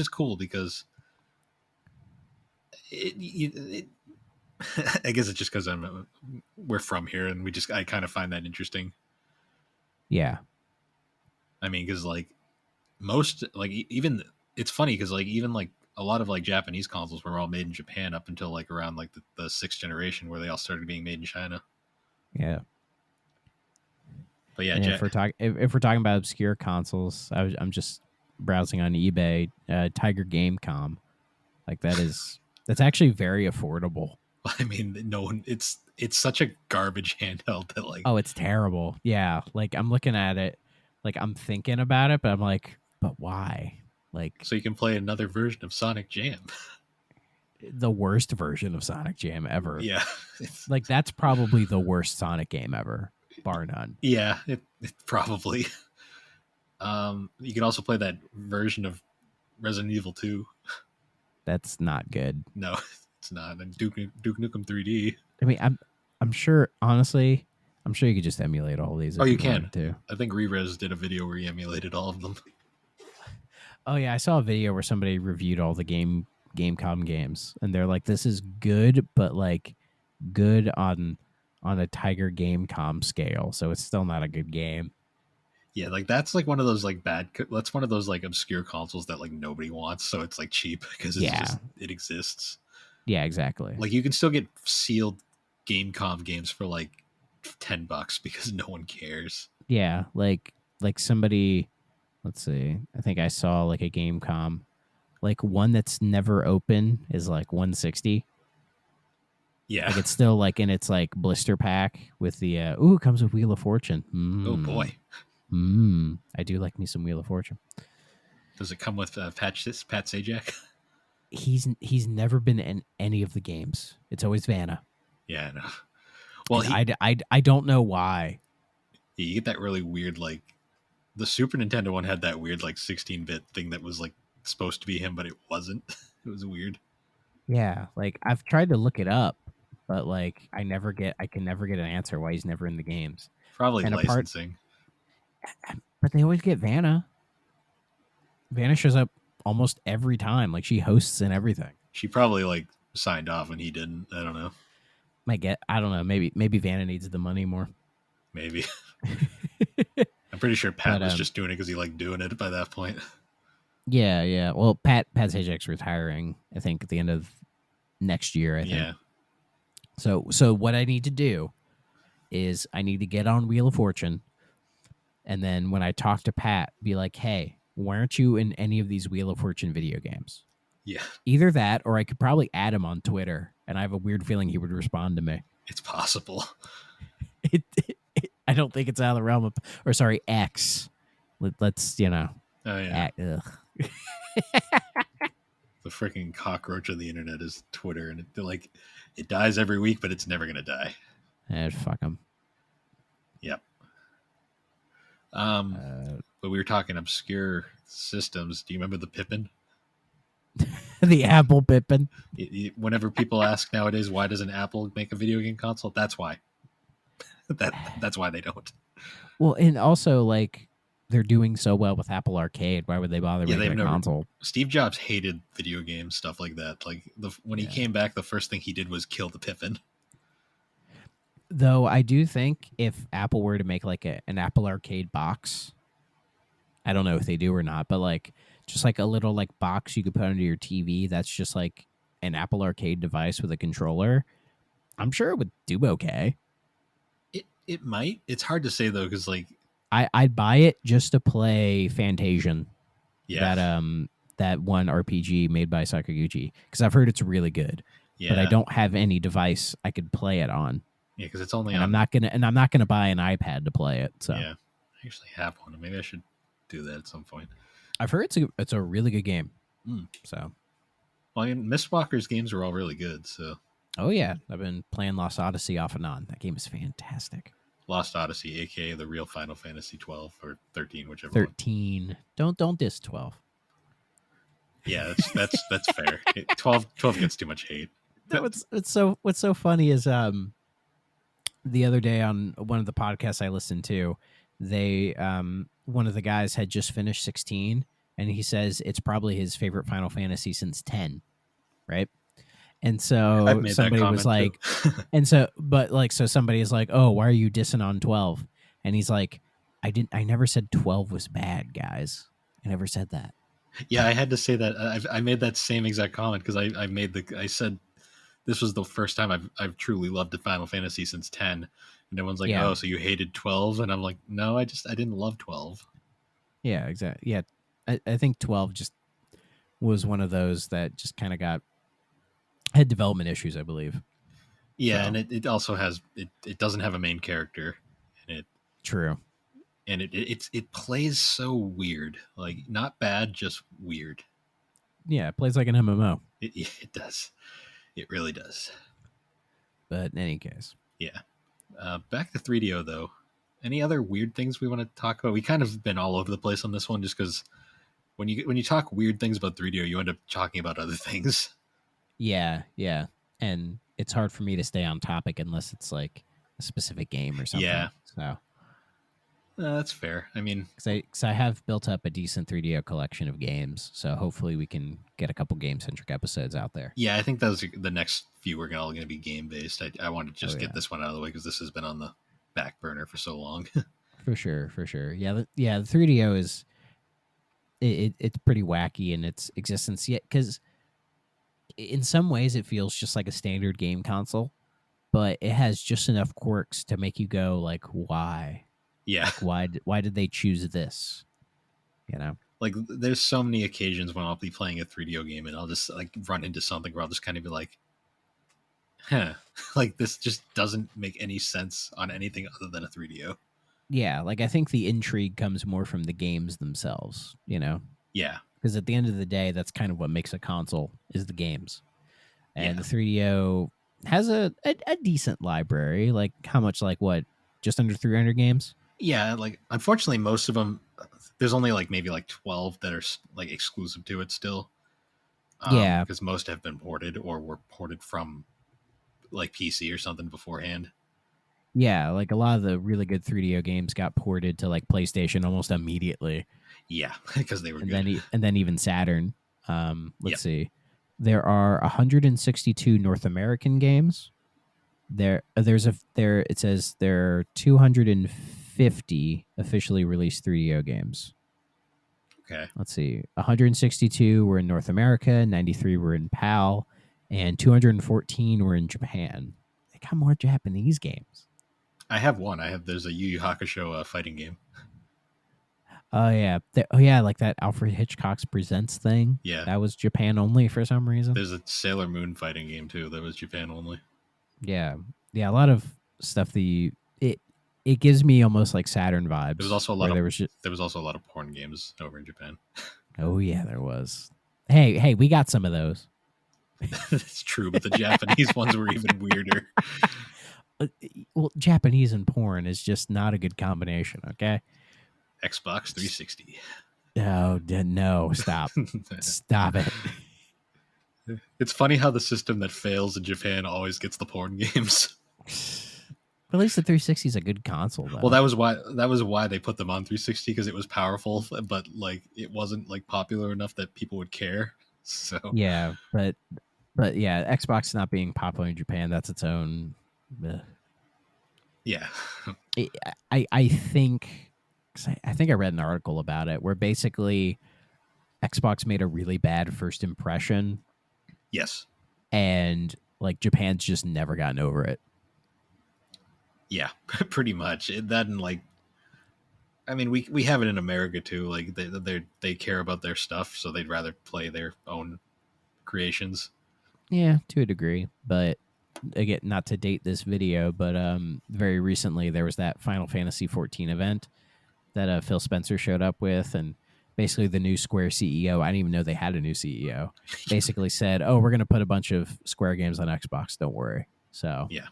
cool because it I guess it's just because we're from here and I kind of find that interesting. Yeah. I mean, because like most, like even it's funny because like even like a lot of like Japanese consoles were all made in Japan up until like around like the sixth generation where they all started being made in China. Yeah. But yeah, if we're talking about obscure consoles, I'm just browsing on eBay. Tiger Gamecom, like that's actually very affordable. I mean, no one. It's such a garbage handheld that like. Oh, it's terrible. Yeah, like I'm looking at it, like I'm thinking about it, but I'm like, but why? Like, so you can play another version of Sonic Jam. The worst version of Sonic Jam ever. Yeah, like that's probably the worst Sonic game ever, bar none. Yeah, it probably. You can also play that version of Resident Evil 2. That's not good. No. It's not. And Duke Nukem 3D. I mean, I'm sure. Honestly, I'm sure you could just emulate all these. Oh, you can too. I think Rerez did a video where he emulated all of them. Oh yeah, I saw a video where somebody reviewed all the Gamecom games, and they're like, "This is good, but like good on a Tiger Gamecom scale, so it's still not a good game." Yeah, like that's like one of those like that's one of those like obscure consoles that like nobody wants, so it's like cheap because it exists. Yeah, exactly. Like you can still get sealed Gamecom games for like $10 because no one cares. Yeah, like somebody, let's see. I think I saw like a Gamecom, like one that's never open is like 160. Yeah, like it's still like in its like blister pack with the it comes with Wheel of Fortune. Oh boy. I do like me some Wheel of Fortune. Does it come with Pat Sajak? he's never been in any of the games. It's always Vanna. Yeah, I know. Well, I don't know why. you get that really weird, like, the Super Nintendo one had that weird, like, 16-bit thing that was, like, supposed to be him, but it wasn't. It was weird. Yeah, like I've tried to look it up, but like I can never get an answer why he's never in the games. Probably And apart, licensing. but they always get Vanna. Vanna shows up almost every time. Like she hosts and everything. She probably, like, signed off and he didn't. I don't know. I don't know. Maybe Vanna needs the money more. Maybe. I'm pretty sure Pat But, was just doing it because he liked doing it by that point. Yeah. Well, Pat Sajak's retiring. I think at the end of next year. I think. Yeah. So what I need to do is I need to get on Wheel of Fortune, and then when I talk to Pat, be like, "Hey, why aren't you in any of these Wheel of Fortune video games?" Yeah. Either that, or I could probably add him on Twitter, and I have a weird feeling he would respond to me. It's possible. I don't think it's out of the realm of, or sorry, X. Let's Oh, yeah. ugh. The freaking cockroach of the internet is Twitter, and it dies every week, but it's never gonna die. Fuck him. Yep. But we were talking obscure systems. Do you remember the Pippin? The Apple Pippin. Whenever people ask nowadays, why doesn't Apple make a video game console? That's why. That's why they don't. Well, and also like they're doing so well with Apple Arcade. Why would they bother making a console? Steve Jobs hated video game stuff like that. Like when he came back, the first thing he did was kill the Pippin. Though I do think if Apple were to make like an Apple Arcade box, I don't know if they do or not, but like just like a little like box you could put under your TV that's just like an Apple Arcade device with a controller, I'm sure it would do okay. It might. It's hard to say though, because like I'd buy it just to play Fantasian. Yeah. That one RPG made by Sakaguchi, because I've heard it's really good. Yeah. But I don't have any device I could play it on. Yeah, because it's only and on. I'm not gonna buy an iPad to play it. So yeah, I actually have one. Maybe I should do that at some point. I've heard it's a really good game. So, well, I mean, Mistwalker's games are all really good. So, oh yeah, I've been playing Lost Odyssey off and on. That game is fantastic. Lost Odyssey, aka the real Final Fantasy 12 or 13, whichever. 13. One. Don't diss 12. Yeah, that's fair. 12 gets too much hate. What's so funny is the other day on one of the podcasts I listened to, they one of the guys had just finished 16, and he says it's probably his favorite Final Fantasy since 10, right? And so somebody was like, so somebody is like, oh, why are you dissing on 12? And he's like, I never said 12 was bad, guys. I never said that. Yeah, I had to say that. I made that same exact comment because I said this was the first time I've truly loved the Final Fantasy since 10. And everyone's like, oh, so you hated 12? And I'm like, no, I didn't love 12. Yeah, exactly. Yeah, I think 12 just was one of those that just kind of had development issues, I believe. Yeah, so. And it also has it doesn't have a main character, and true, and it plays so weird, like not bad, just weird. Yeah, it plays like an MMO. It does, it really does. But in any case, yeah. Back to 3DO though. Any other weird things we want to talk about? We kind of been all over the place on this one, just because when you talk weird things about 3DO, you end up talking about other things. Yeah, and it's hard for me to stay on topic unless it's like a specific game or something. Yeah, so that's fair. I mean, because I have built up a decent 3DO collection of games, so hopefully we can get a couple game-centric episodes out there. Yeah, I think those are the next few are all going to be game-based. I want to just get this one out of the way because this has been on the back burner for so long. For sure. Yeah, the 3DO is it's pretty wacky in its existence yet, because in some ways it feels just like a standard game console, but it has just enough quirks to make you go like, why? Yeah. Like, why did they choose this? You know? Like there's so many occasions when I'll be playing a 3DO game and I'll just like run into something where I'll just kind of be like, like this just doesn't make any sense on anything other than a 3DO. Yeah, like I think the intrigue comes more from the games themselves, you know? Yeah, because at the end of the day, that's kind of what makes a console is the games. And Yeah. the 3DO has a decent library. Like how much? Like what? Just under 300 games. Yeah, like unfortunately, most of them. There's only like maybe like 12 that are like exclusive to it still. Yeah. Because most have been ported or were ported from like PC or something beforehand. Yeah, like a lot of the really good 3DO games got ported to like PlayStation almost immediately. Yeah, because they were and good. then even Saturn. Let's see. There are 162 North American games. It says there are 250 officially released 3DO games. Okay. Let's see. 162 were in North America, 93 were in PAL, and 214 were in Japan. They got more Japanese games. I have one. There's a Yu Yu Hakusho fighting game. Oh yeah, like that Alfred Hitchcock's Presents thing. Yeah. That was Japan only for some reason. There's a Sailor Moon fighting game too that was Japan only. Yeah, a lot of stuff. It gives me almost like Saturn vibes. There was also a lot of there was also a lot of porn games over in Japan. Oh yeah, there was. Hey, we got some of those. It's true, but the Japanese ones were even weirder. Well, Japanese and porn is just not a good combination. Okay. Xbox 360. Oh no! Stop! Stop it! It's funny how the system that fails in Japan always gets the porn games. At least the 360 is a good console, though. Well, that was why they put them on 360 because it was powerful, but like it wasn't like popular enough that people would care. So yeah, but yeah, Xbox not being popular in Japan, that's its own. Yeah, I think I read an article about it where basically Xbox made a really bad first impression. Yes. And like Japan's just never gotten over it. Yeah, pretty much. That and like, I mean, we have it in America too. Like they care about their stuff, so they'd rather play their own creations. Yeah, to a degree, but again, not to date this video, but very recently there was that Final Fantasy 14 event that Phil Spencer showed up with, and basically the new Square CEO, I didn't even know they had a new CEO, basically said, "Oh, we're going to put a bunch of Square games on Xbox. Don't worry." So yeah.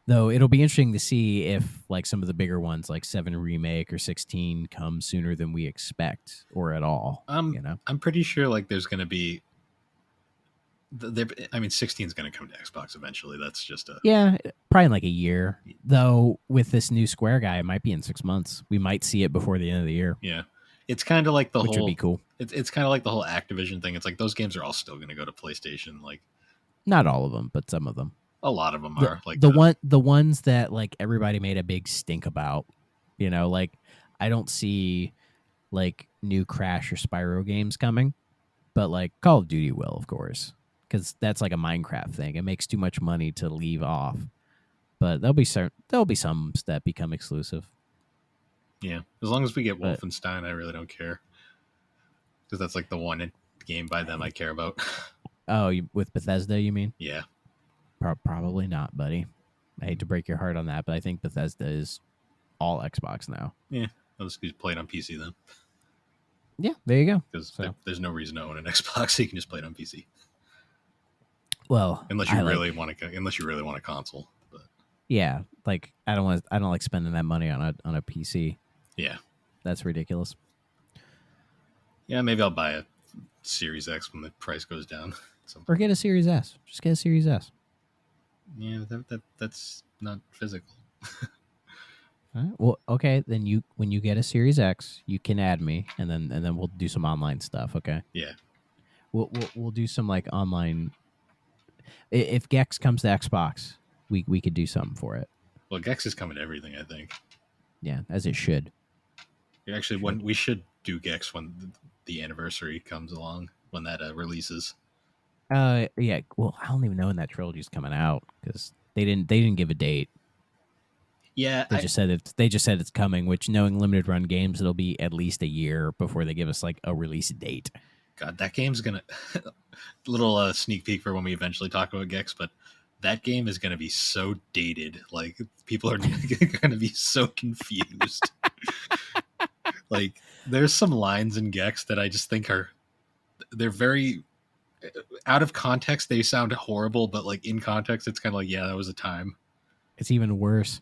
Though it'll be interesting to see if like some of the bigger ones like 7 Remake or 16 come sooner than we expect or at all. I'm pretty sure like there's going to be. I mean, 16 is going to come to Xbox eventually. That's just probably in like a year. Though with this new Square guy, it might be in 6 months. We might see it before the end of the year. Yeah, it's kind of like which would be cool. It's kind of like the whole Activision thing. It's like those games are all still going to go to PlayStation. Like, not all of them, but some of them. A lot of them are like the ones that like everybody made a big stink about. Like I don't see like new Crash or Spyro games coming, but like Call of Duty will, of course, because that's like a Minecraft thing. It makes too much money to leave off, but there'll be some that become exclusive. Yeah, as long as we get Wolfenstein, I really don't care, because that's like the one game by them I care about. Oh, with Bethesda, you mean? Yeah. Probably not, buddy. I hate to break your heart on that, but I think Bethesda is all Xbox now. Yeah, I'll just play it on PC then. Yeah, there you go. Because there's no reason to own an Xbox, so you can just play it on PC. Well, unless you really want a console. But. Yeah, like I don't like spending that money on a PC. Yeah, that's ridiculous. Yeah, maybe I'll buy a Series X when the price goes down. Or get a Series S. Just get a Series S. Yeah, that's not physical. All right. Well, okay. Then when you get a Series X, you can add me, and then we'll do some online stuff. Okay. Yeah. We'll do some like online. If Gex comes to Xbox, we could do something for it. Well, Gex is coming to everything, I think. Yeah, as it should. Actually, when we should do Gex when the anniversary comes along, when that releases. Yeah. Well, I don't even know when that trilogy's coming out because they didn't give a date. Yeah, they just said it's coming. Which, knowing limited run games, it'll be at least a year before they give us like a release date. God, that game's gonna little sneak peek for when we eventually talk about Gex, but that game is gonna be so dated. Like people are gonna be so confused. Like there's some lines in Gex that I just think they're very out of context. They sound horrible, but like in context, it's kind of like, yeah, that was a time. It's even worse.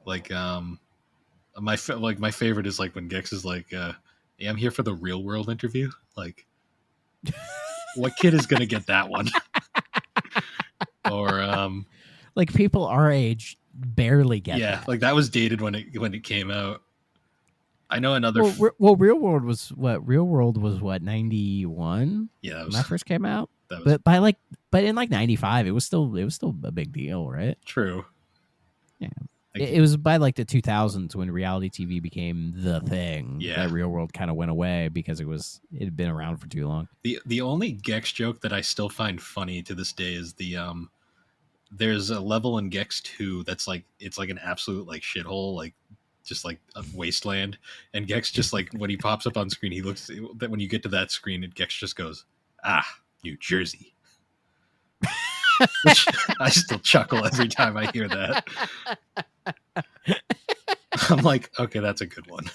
Like my favorite is like when Gex is like, yeah, I'm here for the real world interview. Like, what kid is gonna get that one? Or like people our age barely get that. Like that was dated when it came out. I know another. Well, Real World was what? Real World was what, 91? Yeah, when that first came out. That was, but in like 95, it was still a big deal, right? True. Yeah. It was by like the 2000s when reality TV became the thing. Yeah. That Real World kind of went away because it had been around for too long. The only Gex joke that I still find funny to this day is the there's a level in Gex 2 that's like, it's like an absolute like shithole, like just like a wasteland, and Gex just like when he pops up on screen, he looks that when you get to that screen, and Gex just goes, New Jersey. Which I still chuckle every time I hear that. I'm like, okay, that's a good one.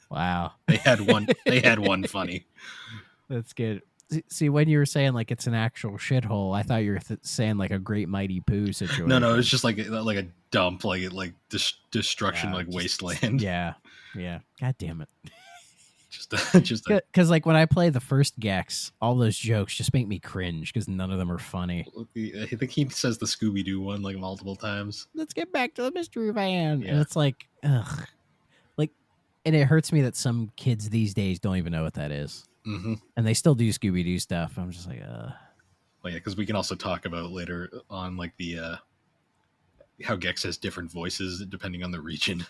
Wow. They had one funny. That's good. See, when you were saying like it's an actual shithole, I thought you were saying like a Great Mighty Poo situation. No, it's just like a dump, like destruction, like wasteland. Yeah. God damn it. just because like when I play the first Gex, all those jokes just make me cringe because none of them are funny. I think he says the Scooby-Doo one like multiple times. Let's get back to the mystery van, Yeah. and it's like, ugh, like, and it hurts me that some kids these days don't even know what that is. Mm-hmm. And they still do Scooby-Doo stuff. I'm just like, Well, yeah, because we can also talk about later on like the how Gex has different voices depending on the region.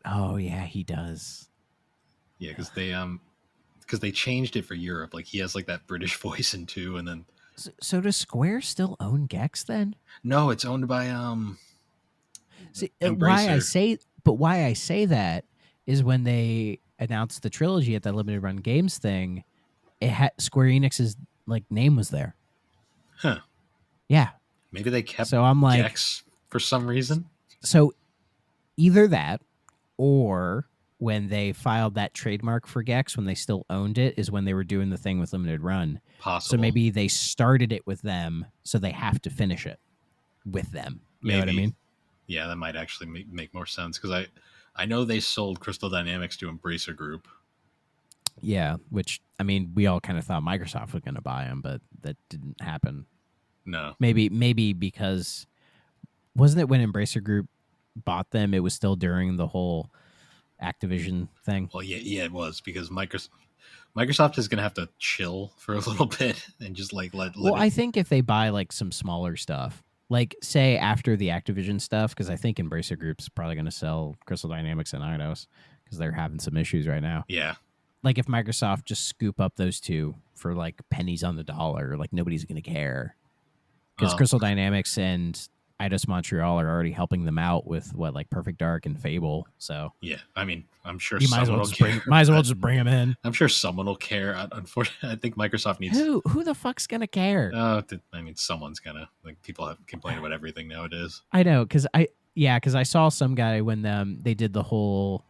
Oh yeah, he does. Yeah, because they changed it for Europe. Like he has like that British voice in 2, and then so does Square still own Gex then? No, it's owned by See, Embracer. why I say that is when they announced the trilogy at the limited run games thing, it had Square Enix's like name was there. Huh. Yeah. Maybe they kept so I'm like Gex for some reason. So either that, or when they filed that trademark for Gex when they still owned it is when they were doing the thing with limited run. Possible. So maybe they started it with them, so they have to finish it with them. You know what I mean? Yeah, that might actually make more sense because I know they sold Crystal Dynamics to Embracer Group. Yeah, which I mean, we all kind of thought Microsoft was going to buy them, but that didn't happen. No, maybe because wasn't it when Embracer Group bought them? It was still during the whole Activision thing. Well, yeah, it was because Microsoft is going to have to chill for a little bit and just like let I think if they buy like some smaller stuff, like say after the Activision stuff, because I think Embracer Group's probably going to sell Crystal Dynamics and Eidos because they're having some issues right now. Yeah. Like if Microsoft just scoop up those two for like pennies on the dollar, like nobody's going to care. Because Crystal Dynamics and Eidos Montreal are already helping them out with what, like Perfect Dark and Fable. So yeah, I mean, I'm sure you someone might as well just bring them in. I'm sure someone will care. Unfortunately, I think Microsoft needs who the fuck's gonna care? I mean, someone's gonna like. People have complained about everything nowadays. I know because I saw some guy when they did the whole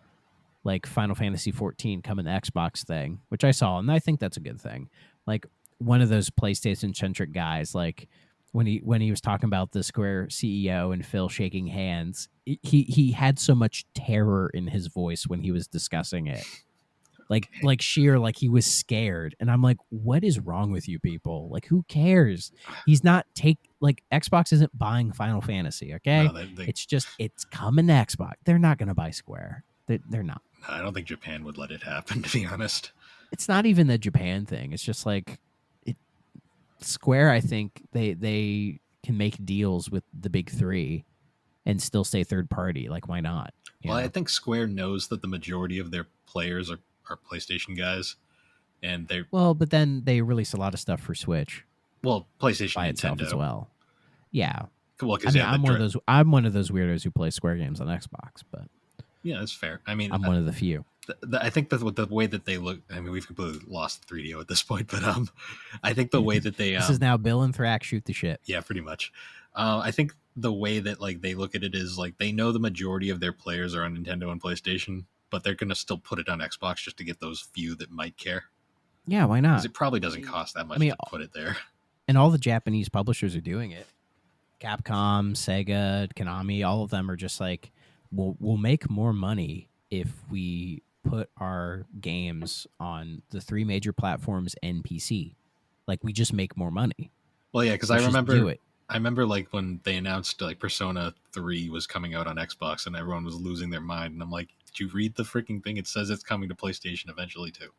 like Final Fantasy 14 coming to Xbox thing, which I saw, and I think that's a good thing. Like one of those PlayStation centric guys, like. When he was talking about the Square CEO and Phil shaking hands, he had so much terror in his voice when he was discussing it, like sheer like he was scared. And I'm like, what is wrong with you people? Like, who cares? He's not Xbox isn't buying Final Fantasy. Okay, No, it's coming to Xbox. They're not going to buy Square. They're not. I don't think Japan would let it happen. To be honest, it's not even the Japan thing. It's just like. Square, I think they can make deals with the big three and still stay third party. Like, why not? Well, I think Square knows that the majority of their players are PlayStation guys, and but then they release a lot of stuff for Switch. Well, PlayStation by Nintendo itself as well. Yeah. Well, I mean, I'm one of those weirdos who play Square games on Xbox, but yeah, that's fair. I mean, I'm one of the few. I think that the way that they look, I mean, we've completely lost 3DO at this point, but I think the way that they this is now Bill and Thrak shoot the shit. Yeah, pretty much. I think the way that like they look at it is like they know the majority of their players are on Nintendo and PlayStation, but they're going to still put it on Xbox just to get those few that might care. Yeah, why not? Because it probably doesn't cost that much to put it there. And all the Japanese publishers are doing it. Capcom, Sega, Konami, all of them are just like, we'll make more money if we put our games on the 3 major platforms and PC. Like, we just make more money. Well, yeah, because I remember like when they announced like Persona 3 was coming out on Xbox and everyone was losing their mind. And I'm like, did you read the freaking thing? It says it's coming to PlayStation eventually too.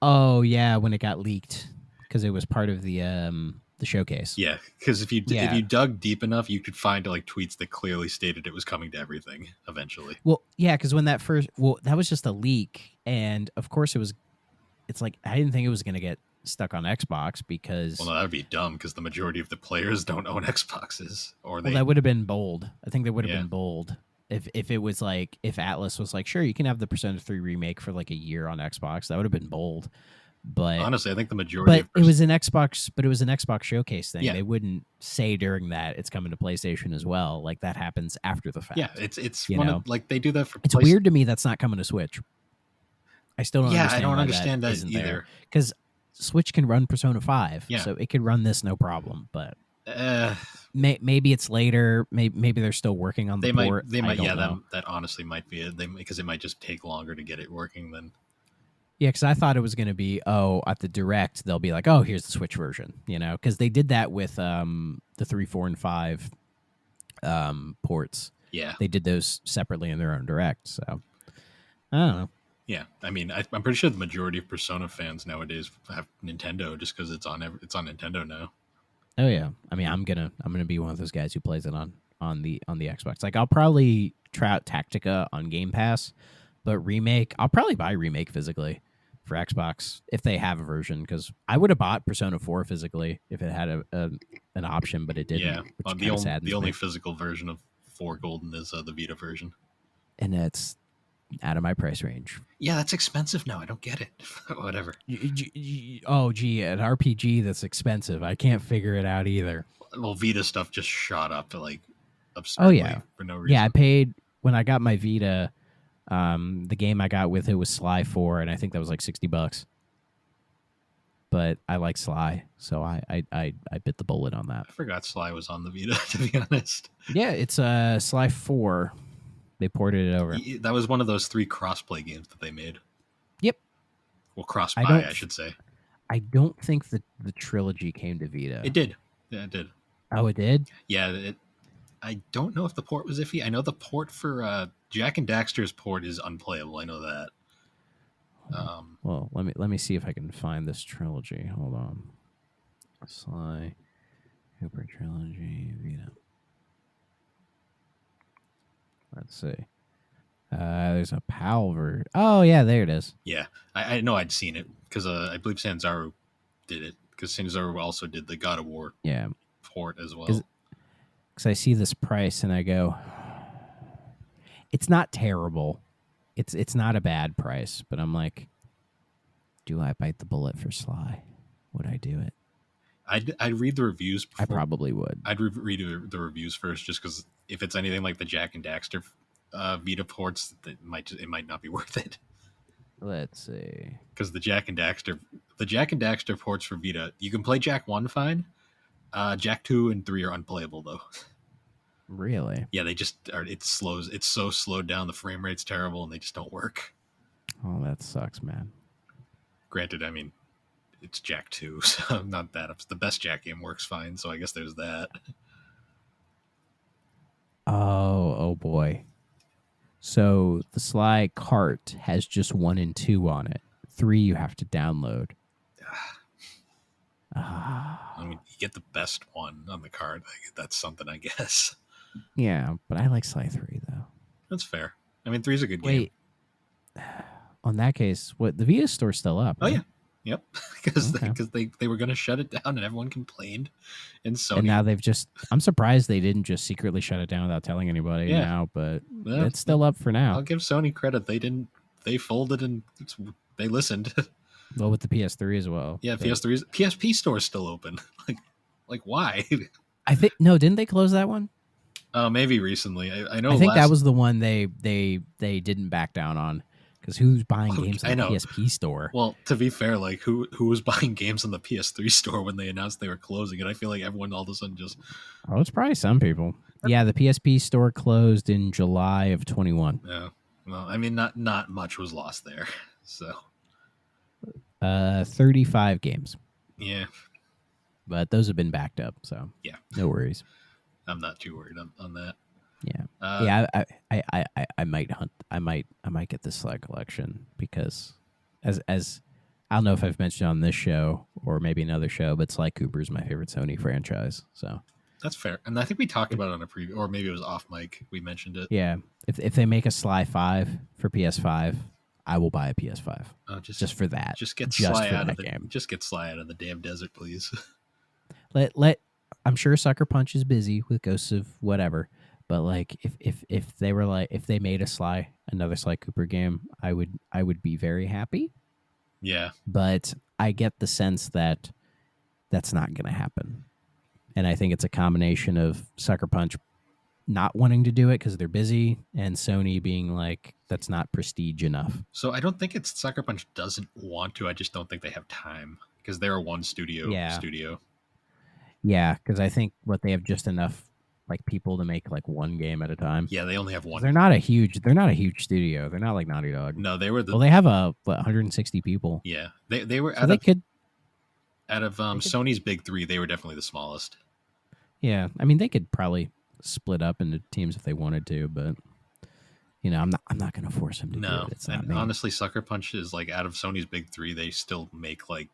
Oh, yeah, when it got leaked. Because it was part of the showcase. Yeah, because if you dug deep enough, you could find like tweets that clearly stated it was coming to everything eventually. Well, yeah, because when that was just a leak, and of course it's like I didn't think it was going to get stuck on Xbox because no, that would be dumb because the majority of the players don't own Xboxes, that would have been bold. I think that would have been bold if it was like if Atlas was like, sure, you can have the Persona 3 remake for like a year on Xbox. That would have been bold. But honestly, I think the majority. But it was an Xbox showcase thing. Yeah. They wouldn't say during that it's coming to PlayStation as well. Like that happens after the fact. Yeah, it's one of, like they do that for. It's weird to me that's not coming to Switch. I still don't. Yeah, understand I don't why understand that either. Because Switch can run Persona 5, yeah. so it could run this no problem. But maybe it's later. Maybe they're still working on the port. They might. Yeah, that honestly might be it. Because it might just take longer to get it working than. Yeah, because I thought it was going to be, at the Direct, they'll be like, here's the Switch version, because they did that with the 3, 4, and 5 ports. Yeah. They did those separately in their own Direct, so I don't know. Yeah, I mean, I'm pretty sure the majority of Persona fans nowadays have Nintendo just because it's on Nintendo now. Oh yeah, I mean, I'm gonna be one of those guys who plays it on the Xbox. Like, I'll probably try out Tactica on Game Pass, but Remake, I'll probably buy Remake physically for Xbox if they have a version, because I would have bought Persona 4 physically if it had an option, but it didn't. Yeah, the only physical version of 4 Golden is the Vita version, and that's out of my price range. Yeah, that's expensive now. I don't get it. Whatever. Oh, gee, an RPG that's expensive. I can't figure it out either. Well, Vita stuff just shot up to like absurdly for no reason. Yeah, I paid when I got my Vita. The game I got with it was Sly 4, and I think that was like $60. But I like Sly, so I bit the bullet on that. I forgot Sly was on the Vita, to be honest. Yeah, it's Sly 4. They ported it over. That was one of those 3 crossplay games that they made. Yep. Well, cross-buy, I should say. I don't think the trilogy came to Vita. It did. Yeah, it did. Oh, it did? Yeah, I don't know if the port was iffy. I know the port for Jack and Daxter's port is unplayable. I know that. Well, let me see if I can find this trilogy. Hold on. Sly Cooper trilogy Vita. Let's see. There's a PAL version. Oh yeah, there it is. Yeah, I know I'd seen it because I believe Sanzaru did it, because Sanzaru also did the God of War port as well. Because I see this price and I go, it's not terrible. It's not a bad price, but I'm like, do I bite the bullet for Sly? Would I do it? I'd read the reviews before. I probably would. I'd read the reviews first, just because if it's anything like the Jack and Daxter Vita ports, it might not be worth it. Let's see. Because the Jack and Daxter ports for Vita, you can play Jack 1 fine. Jack 2 and 3 are unplayable though. Really? Yeah, they just are. It's so slowed down. The frame rate's terrible, and they just don't work. Oh, that sucks, man. Granted, I mean, it's Jack 2, so not that. The best Jack game works fine, so I guess there's that. Oh boy. So the Sly cart has just 1 and 2 on it. 3 you have to download. I mean, you get the best one on the card. That's something, I guess. Yeah, but I like Sly 3 though. That's fair. I mean, 3's a good game. On that case, what, the Vita store's still up? Oh right? yeah. Yep, because they were going to shut it down and everyone complained, and Sony. And now they've just. I'm surprised they didn't just secretly shut it down without telling anybody now, but it's still up for now. I'll give Sony credit. They didn't. They folded and they listened. Well, with the PS3 as well. Yeah, PS3's PSP store is still open. Like why? I think no, didn't they close that one? Maybe recently. I know. I think that was the one they didn't back down on, because who's buying games in the PSP store? Well, to be fair, like who was buying games on the PS3 store when they announced they were closing it? I feel like everyone all of a sudden just. Oh, it's probably some people. Yeah, the PSP store closed in July of 21. Yeah. Well, I mean, not much was lost there. So. 35 games. Yeah. But those have been backed up, so yeah, no worries. I'm not too worried on that. Yeah, I might hunt. I might get the Sly collection, because as I don't know if I've mentioned on this show or maybe another show, but Sly Cooper is my favorite Sony franchise. So that's fair, and I think we talked about it on a preview, or maybe it was off mic. We mentioned it. Yeah, if they make a Sly 5 for PS5, I will buy a PS5. Just for that. Just get Sly out of the game. Just get Sly out of the damn desert, please. Let I'm sure Sucker Punch is busy with Ghosts of whatever, but like if they were like, if they made another Sly Cooper game, I would be very happy. Yeah. But I get the sense that that's not going to happen. And I think it's a combination of Sucker Punch not wanting to do it because they're busy, and Sony being like, that's not prestige enough. So I don't think it's Sucker Punch doesn't want to. I just don't think they have time, because they're a one studio. Yeah, because I think they have just enough like people to make like one game at a time. Yeah, they only have one. They're not a huge studio. They're not like Naughty Dog. No, they were well, they have 160 people. Yeah, they were. So out of Sony's big three, they were definitely the smallest. Yeah, I mean, they could probably split up into teams if they wanted to, but I'm not going to force them to do it. It's not me. Honestly, Sucker Punch is like, out of Sony's big three, they still make like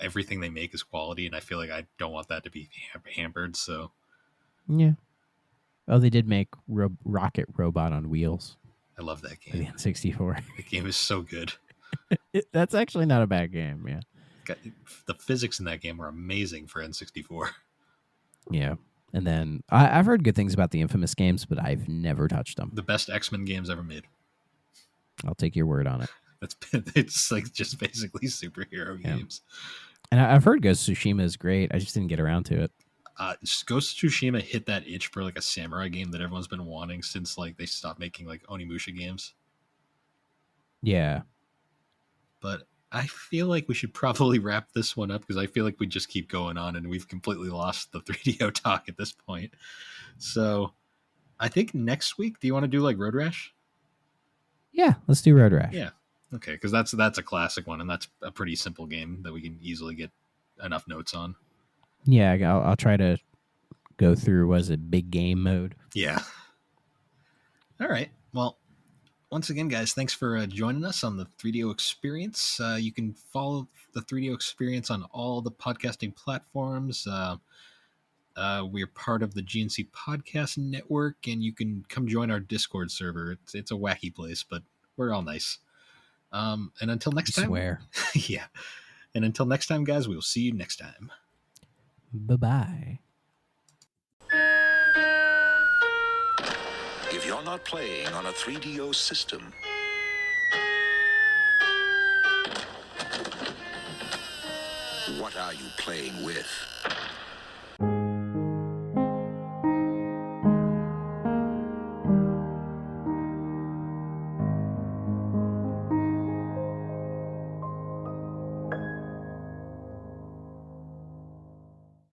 everything they make is quality, and I feel like I don't want that to be hampered. So yeah. Oh, they did make Rocket Robot on Wheels. I love that game. The N64. The game is so good. That's actually not a bad game. Yeah. The physics in that game are amazing for N64. Yeah. And then I've heard good things about the Infamous games, but I've never touched them. The best X-Men games ever made. I'll take your word on it. It's like just basically superhero games. And I've heard Ghost of Tsushima is great. I just didn't get around to it. Ghost of Tsushima hit that itch for like a samurai game that everyone's been wanting since like they stopped making like Onimusha games. Yeah. But I feel like we should probably wrap this one up, because I feel like we just keep going on and we've completely lost the 3DO talk at this point. So I think next week, do you want to do like Road Rash? Yeah, let's do Road Rash. Yeah. Okay, because that's a classic one, and that's a pretty simple game that we can easily get enough notes on. Yeah, I'll try to go through, big game mode? Yeah. All right. Well, once again, guys, thanks for joining us on the 3DO Experience. You can follow the 3DO Experience on all the podcasting platforms. We're part of the GNC Podcast Network, and you can come join our Discord server. It's a wacky place, but we're all nice. And until next time. Swear. Yeah. And until next time, guys, we'll see you next time. Bye-bye. If you're not playing on a 3DO system, what are you playing with?